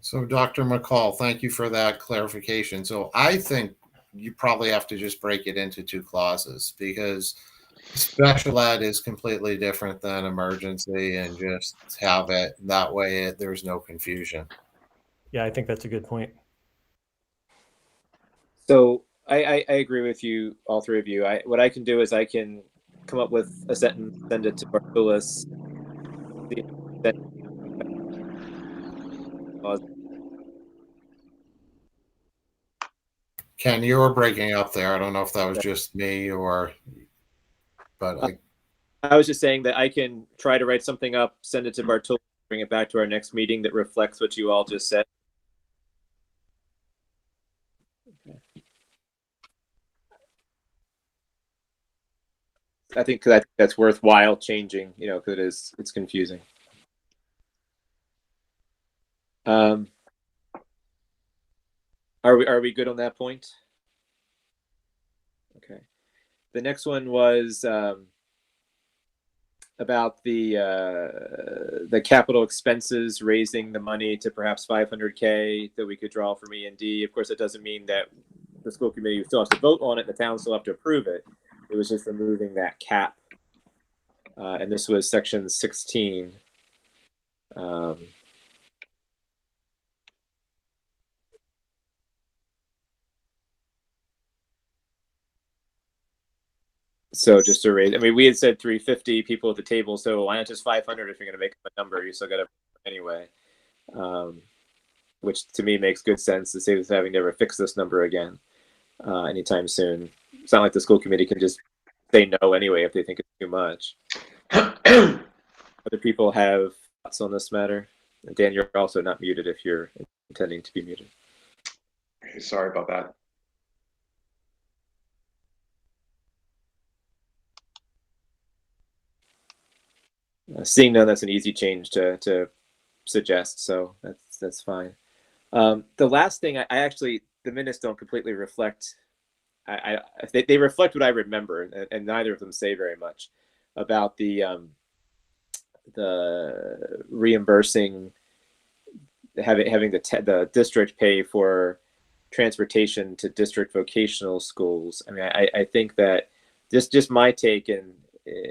so Dr. McCall, thank you for that clarification. So I think you probably have to just break it into two clauses, because special ed is completely different than emergency, and just have it that way. There's no confusion. Yeah, I think that's a good point. So I agree with you, all three of you. What I can do is I can come up with a sentence, send it to Bartulis. Ken, you were breaking up there. I don't know if that was just me but I was just saying that I can try to write something up, send it to Bartulis, bring it back to our next meeting that reflects what you all just said. I think that's worthwhile changing, because it's confusing. Are we good on that point? Okay. The next one was about the capital expenses, raising the money to perhaps $500K that we could draw from E&D. Of course, it doesn't mean that the school committee still has to vote on it. The town still have to approve it. It was just removing that cap. And this was section 16. So just to raise, we had said 350 people at the table, so why not just 500 if you're going to make up a number? You still got to anyway, which to me makes good sense to save us having to ever fix this number again anytime soon. It's not like the school committee can just say no anyway if they think it's too much. Other people have thoughts on this matter? And Dan, you're also not muted if you're intending to be muted. Sorry about that. Seeing none, that's an easy change to suggest, so that's fine. The last thing, I actually, the minutes don't completely reflect. They reflect what I remember, and neither of them say very much about the reimbursing, having the district pay for transportation to district vocational schools. I think that just my take, and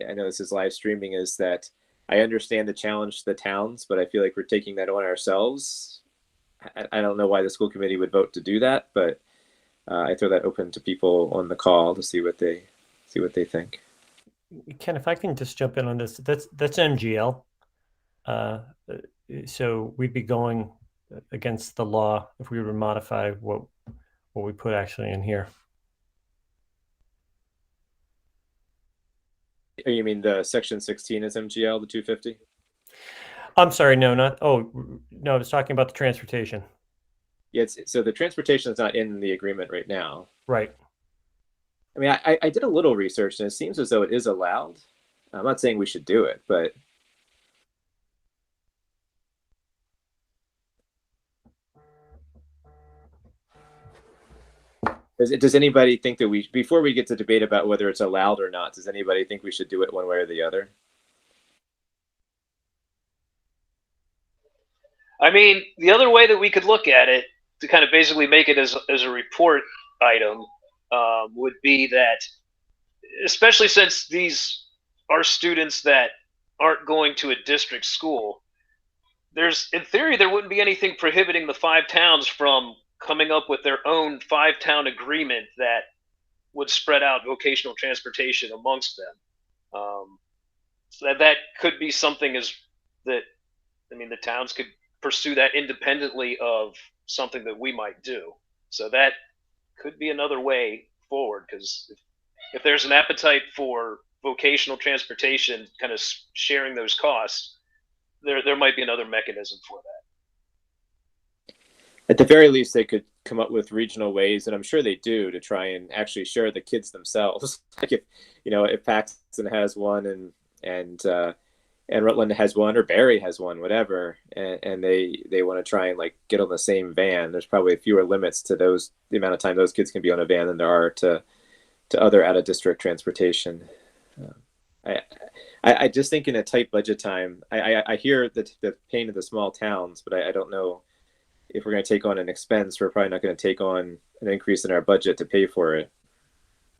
I know this is live streaming, is that I understand the challenge to the towns, but I feel like we're taking that on ourselves. I don't know why the school committee would vote to do that, but I throw that open to people on the call to see what they think. Ken, if I can just jump in on this, that's MGL. So we'd be going against the law if we were to modify what we put actually in here. Oh, you mean the section 16 is MGL, the 250? I'm sorry, no, not. Oh, no, I was talking about the transportation. Yeah, so the transportation is not in the agreement right now. Right. I did a little research, and it seems as though it is allowed. I'm not saying we should do it, but does anybody think that before we get to debate about whether it's allowed or not, does anybody think we should do it one way or the other? I mean, the other way that we could look at it to kind of basically make it as a report item would be that, especially since these are students that aren't going to a district school, in theory, there wouldn't be anything prohibiting the 5 towns from coming up with their own 5-town agreement that would spread out vocational transportation amongst them. So that could be something that, I mean, the towns could pursue that independently of something that we might do. So that could be another way forward, because if there's an appetite for vocational transportation, kind of sharing those costs, there might be another mechanism for that. At the very least, they could come up with regional ways, and I'm sure they do, to try and actually share the kids themselves. Like if Paxton has one and Rutland has one, or Barry has one, whatever, and they want to try and like get on the same van, there's probably fewer limits to the amount of time those kids can be on a van than there are to other out of district transportation. I just think in a tight budget time, I hear the pain of the small towns, but I don't know if we're going to take on an expense. We're probably not going to take on an increase in our budget to pay for it.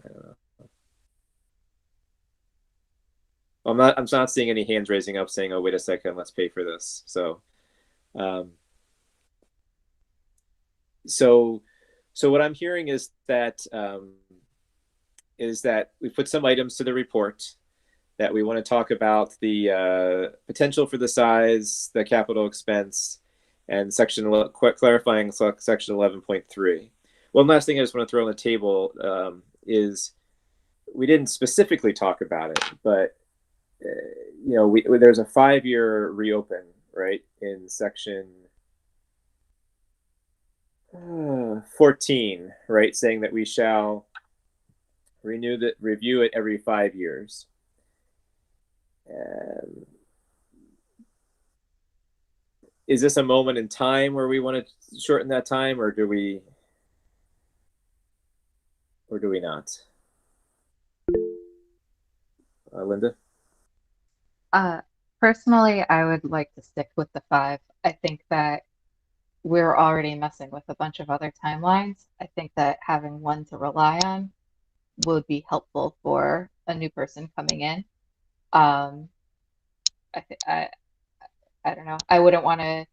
I don't know. I'm not seeing any hands raising up saying, "Oh, wait a second, let's pay for this." So what I'm hearing is that we put some items to the report, that we want to talk about the potential for the size, the capital expense, and clarifying section 11.3. One last thing I just want to throw on the table is we didn't specifically talk about it, but there's a 5-year reopen, right, in section 14, right, saying that we shall review it every 5 years. Is this a moment in time where we want to shorten that time, or do we not? Linda? Personally, I would like to stick with the 5. I think that we're already messing with a bunch of other timelines. I think that having one to rely on would be helpful for a new person coming in. I don't know. I wouldn't want to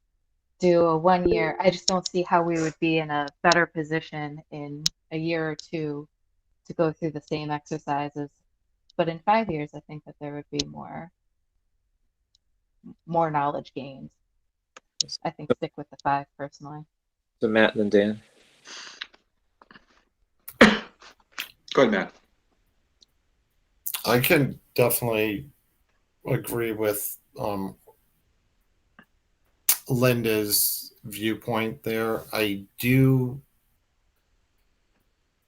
do a 1 year. I just don't see how we would be in a better position in a year or two to go through the same exercises. But in 5 years, I think that there would be more knowledge gained. I think stick with the 5 personally. So Matt and then Dan. Go ahead, Matt. I can definitely agree with Linda's viewpoint there. I do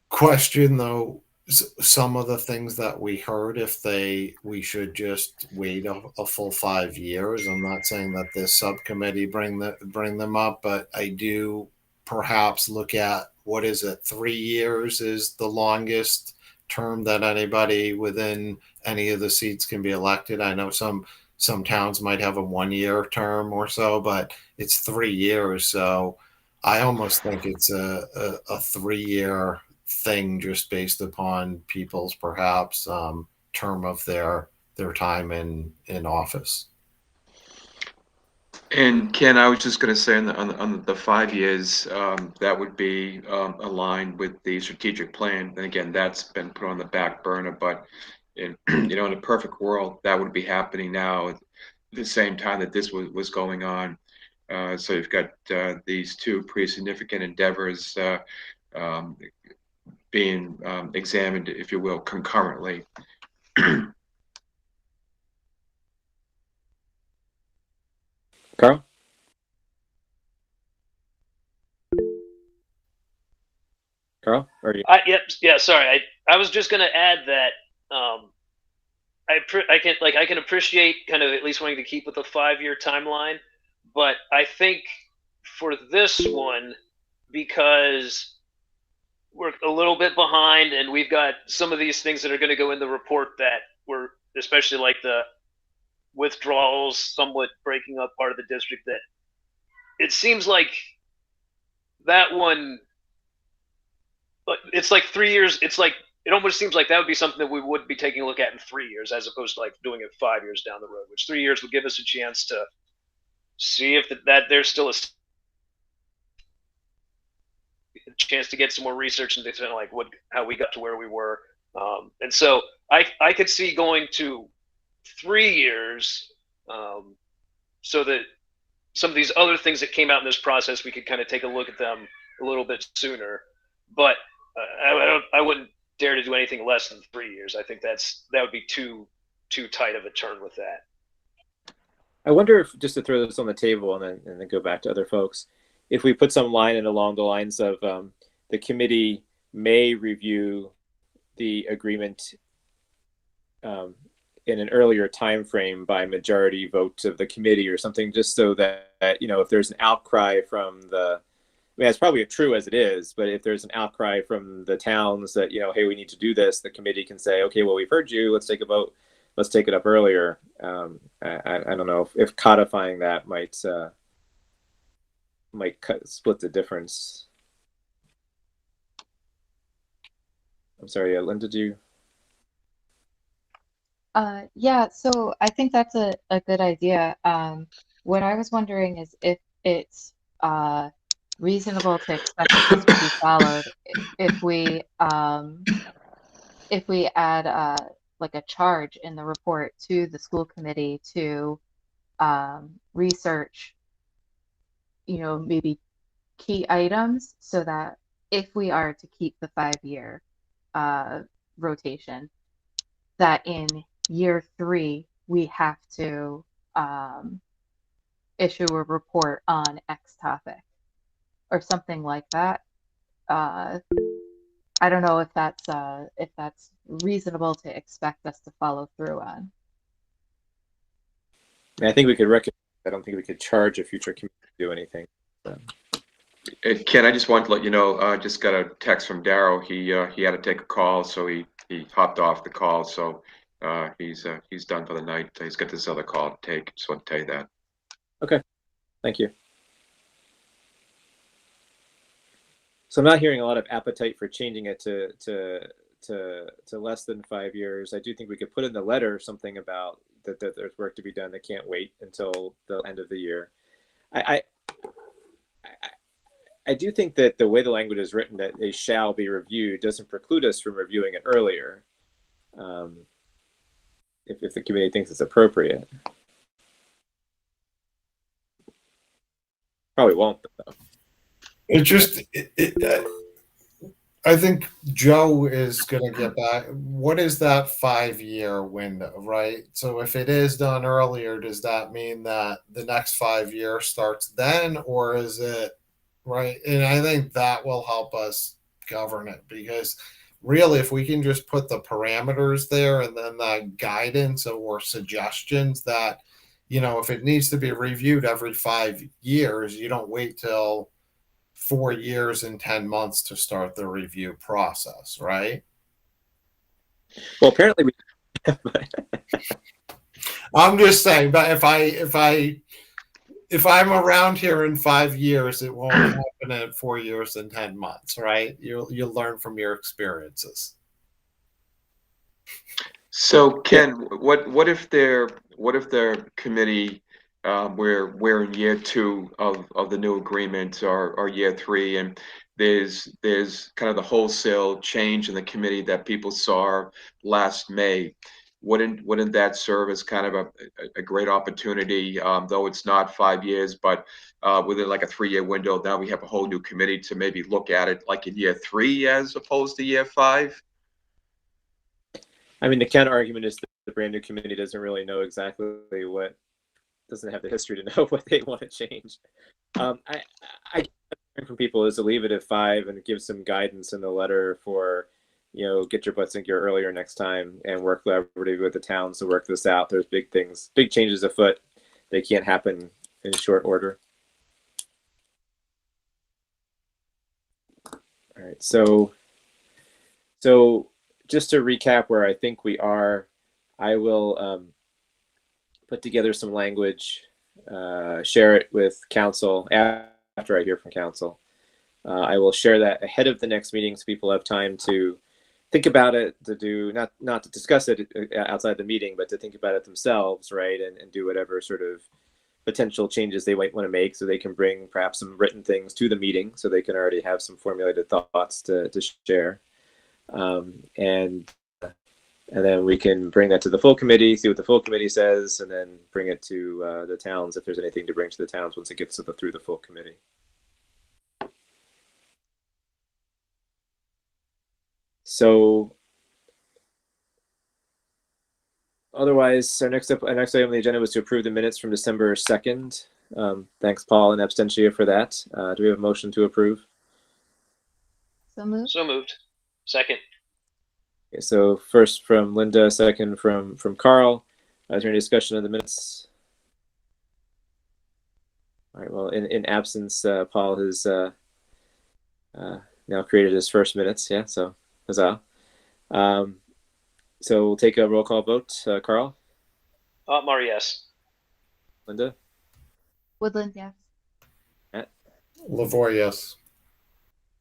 question, though, some of the things that we heard, if we should just wait a full 5 years. I'm not saying that this subcommittee bring them up, but I do perhaps look at, what is it, 3 years is the longest term that anybody within any of the seats can be elected. I know some towns might have a 1-year term or so, but it's 3 years. So I almost think it's a 3-year thing, just based upon people's perhaps term of their time in office. And Ken, I was just going to say on the 5 years, that would be aligned with the strategic plan. And again, that's been put on the back burner. But in in a perfect world, that would be happening now at the same time that this was going on. So you've got these two pretty significant endeavors being examined, if you will, concurrently. Carl? Carl? Or you? Yeah, sorry. I was just going to add that I can appreciate kind of at least wanting to keep with the 5-year timeline, but I think for this one, because we're a little bit behind and we've got some of these things that are going to go in the report that were, especially like the withdrawals, somewhat breaking up part of the district, that it seems like that one, it's like 3 years. It's like, it almost seems like that would be something that we would be taking a look at in 3 years, as opposed to like doing it 5 years down the road, which 3 years would give us a chance to see if that there's still a chance to get some more research into kind of like how we got to where we were. And so I could see going to 3 years, so that some of these other things that came out in this process, we could kind of take a look at them a little bit sooner. But I wouldn't dare to do anything less than 3 years. I think that would be too tight of a turn with that. I wonder if, just to throw this on the table and then go back to other folks, if we put some line in along the lines of the committee may review the agreement in an earlier time frame by majority vote of the committee or something, just so that, if there's an outcry from the, I mean, it's probably true as it is, but if there's an outcry from the towns that, hey, we need to do this, the committee can say, okay, well, we've heard you, let's take a vote, let's take it up earlier. I don't know if codifying that might split the difference. I'm sorry, Lynn, did you? Yeah, so I think that's a good idea. What I was wondering is if it's reasonable to expect that this will be followed if we add like a charge in the report to the school committee to research, maybe key items, so that if we are to keep the 5-year rotation, that in year 3 we have to issue a report on X topic or something like that. I don't know if that's reasonable to expect us to follow through on. I think we could recognize. I don't think we could charge a future committee to do anything. So. Ken, I just wanted to let you know, I just got a text from Darryl. He had to take a call, so he hopped off the call. So he's done for the night. He's got this other call to take. Just want to tell you that. Okay, thank you. So I'm not hearing a lot of appetite for changing it to less than 5 years. I do think we could put in the letter something about that there's work to be done. They can't wait until the end of the year. I do think that the way the language is written, that they shall be reviewed, doesn't preclude us from reviewing it earlier, if the committee thinks it's appropriate. Probably won't, though. I think Joe is going to get back. What is that 5-year window, right? So if it is done earlier, does that mean that the next 5 years starts then, or is it right? And I think that will help us govern it, because really, if we can just put the parameters there and then the guidance or suggestions that, if it needs to be reviewed every 5 years, you don't wait till 4 years and 10 months to start the review process, right? Well, apparently we. I'm just saying, but if I'm around here in 5 years, it won't happen in 4 years and 10 months, right? You'll learn from your experiences. So Ken, what if their committee, we're in year 2 of the new agreement, or year 3, and there's kind of the wholesale change in the committee that people saw last May. Wouldn't that serve as kind of a great opportunity, though it's not 5 years, but within like a 3-year window, now we have a whole new committee to maybe look at it like in year 3 as opposed to year 5? I mean, the counter argument is that the brand new committee doesn't really know exactly doesn't have the history to know what they want to change. I from people is to leave it at 5 and give some guidance in the letter for get your butts in gear earlier next time and work collaboratively with the towns to work this out. There's big things, big changes afoot. They can't happen in short order. All right, so just to recap where I think we are, I will put together some language, share it with council after I hear from council. I will share that ahead of the next meeting so people have time to think about it, to do not to discuss it outside the meeting, but to think about it themselves, right? And do whatever sort of potential changes they might want to make, so they can bring perhaps some written things to the meeting, so they can already have some formulated thoughts to share. And then we can bring that to the full committee, see what the full committee says, and then bring it to the towns if there's anything to bring to the towns once it gets through the full committee. So otherwise, our next item on the agenda was to approve the minutes from December 2nd. Thanks, Paul and Abstentia, for that. Do we have a motion to approve? So moved. So moved. Second. Okay, so first from Linda, second from Carl. Is there any discussion of the minutes? All right, well, in absence, Paul has now created his first minutes. Yeah, so huzzah. So we'll take a roll call vote. Carl? Otmar, yes. Linda? Woodland, yes. Matt? Lavore, yes.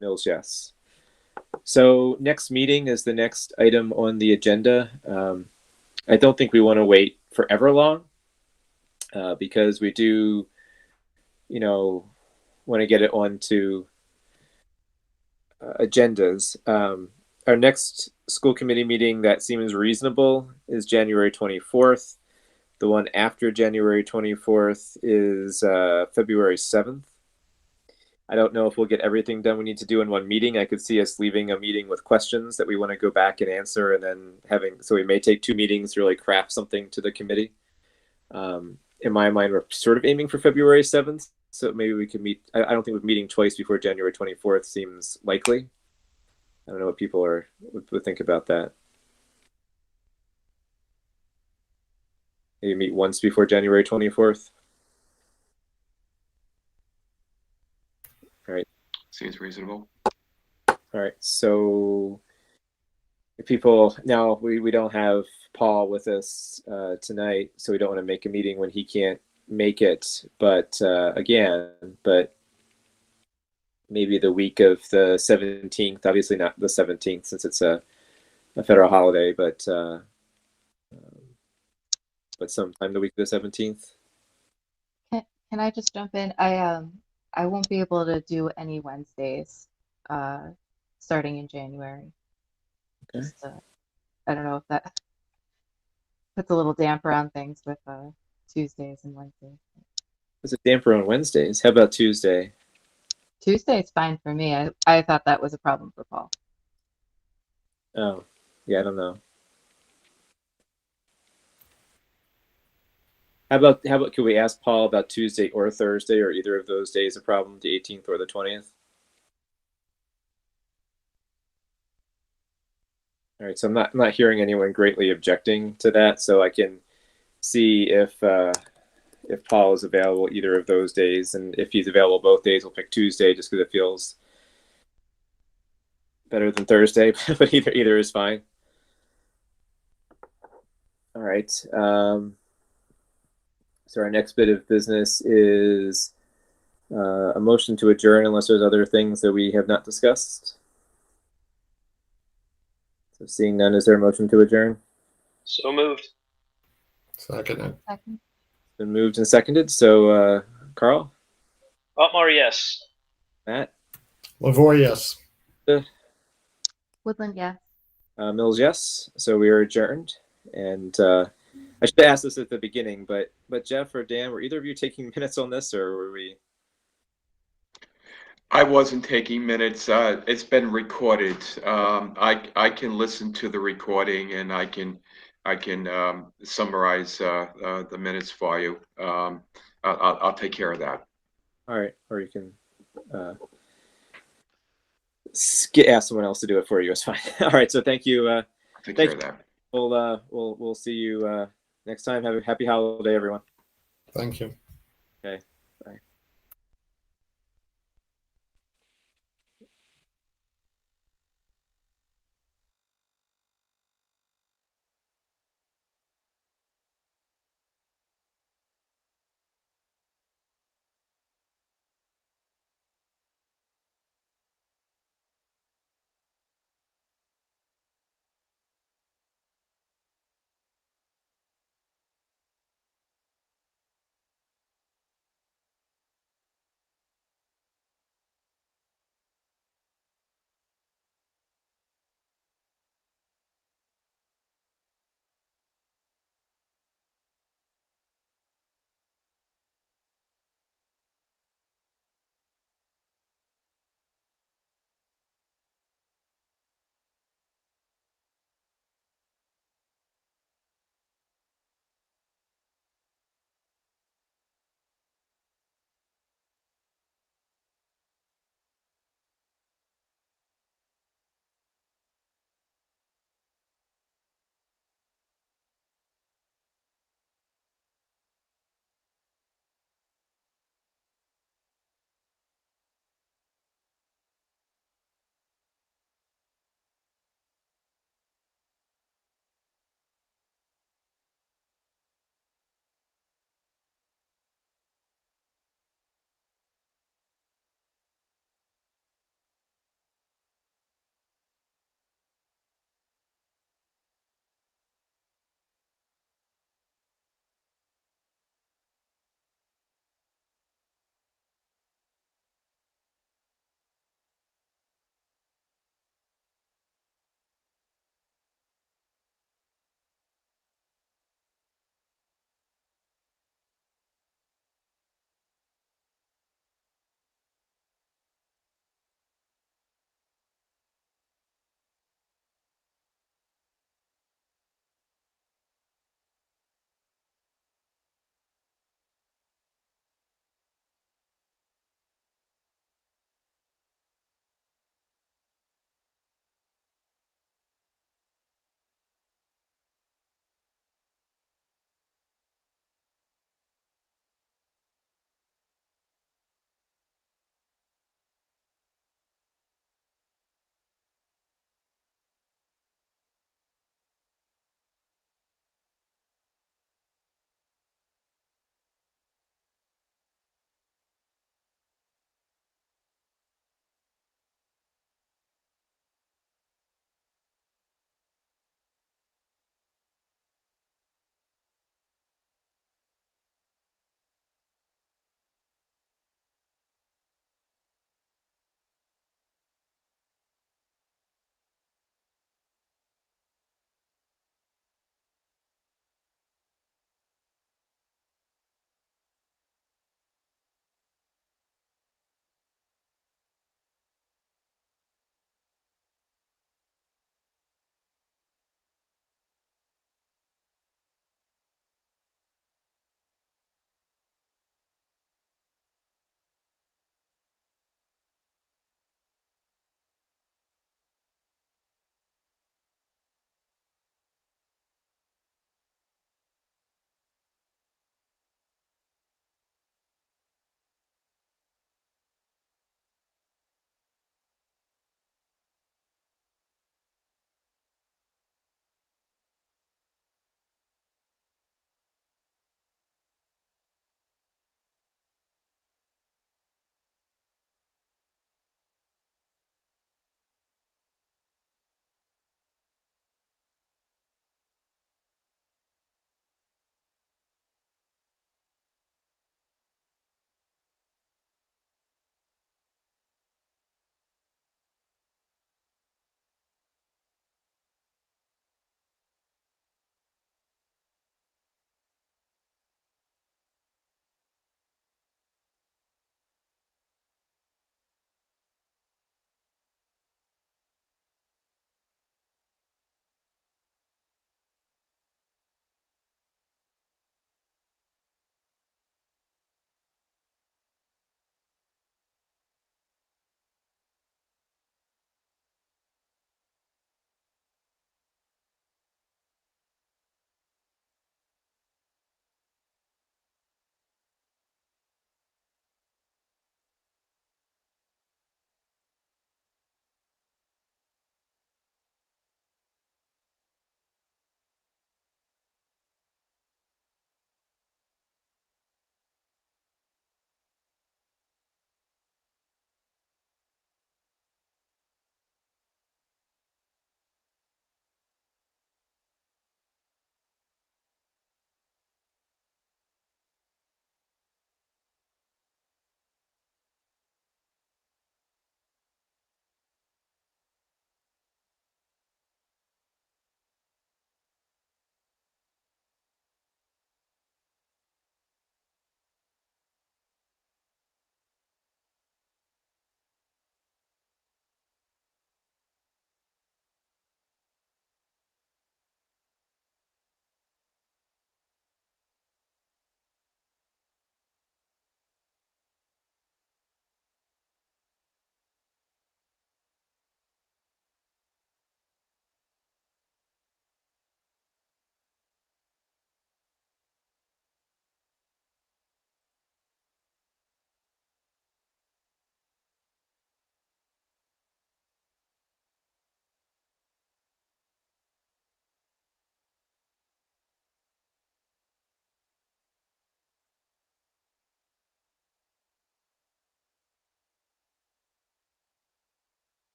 Mills, yes. So next meeting is the next item on the agenda. I don't think we want to wait forever long because we do, want to get it onto agendas. Our next school committee meeting that seems reasonable is January 24th. The one after January 24th is February 7th. I don't know if we'll get everything done we need to do in one meeting. I could see us leaving a meeting with questions that we want to go back and answer, and then so we may take 2 meetings to really craft something to the committee. In my mind, we're sort of aiming for February 7th, so maybe we could meet. I don't think meeting twice before January 24th seems likely. I don't know what people would think about that. Maybe meet once before January 24th. All right. Seems reasonable. All right. So if people now we don't have Paul with us tonight, so we don't want to make a meeting when he can't make it. But maybe the week of the 17th, obviously not the 17th since it's a federal holiday, but sometime the week of the 17th. Can I just jump in? I won't be able to do any Wednesdays starting in January. Okay. Just, I don't know if that puts a little damper on things with Tuesdays and Wednesdays. There's a damper on Wednesdays. How about Tuesday? Tuesday is fine for me. I thought that was a problem for Paul. Oh, yeah, I don't know. How about could we ask Paul about Tuesday or Thursday, or either of those days a problem, the 18th or the 20th? All right, so I'm not hearing anyone greatly objecting to that, so I can see if Paul is available either of those days, and if he's available both days, we'll pick Tuesday just because it feels better than Thursday, but either is fine. All right. So our next bit of business is a motion to adjourn unless there's other things that we have not discussed. So seeing none, is there a motion to adjourn? So moved. Second. Second. It's been moved and seconded. So Carl? Otmar, yes. Matt? Lavore, yes. Woodland, yes. Mills, yes. So we are adjourned. And I should have asked this at the beginning, but Jeff or Dan, were either of you taking minutes on this, or were we? I wasn't taking minutes. It's been recorded. I can listen to the recording and I can summarize the minutes for you. I'll take care of that. All right, or you can ask someone else to do it for you. It's fine. All right. So thank you. Take Thank care of that. We'll see you next time. Have a happy holiday, everyone. Thank you. Okay.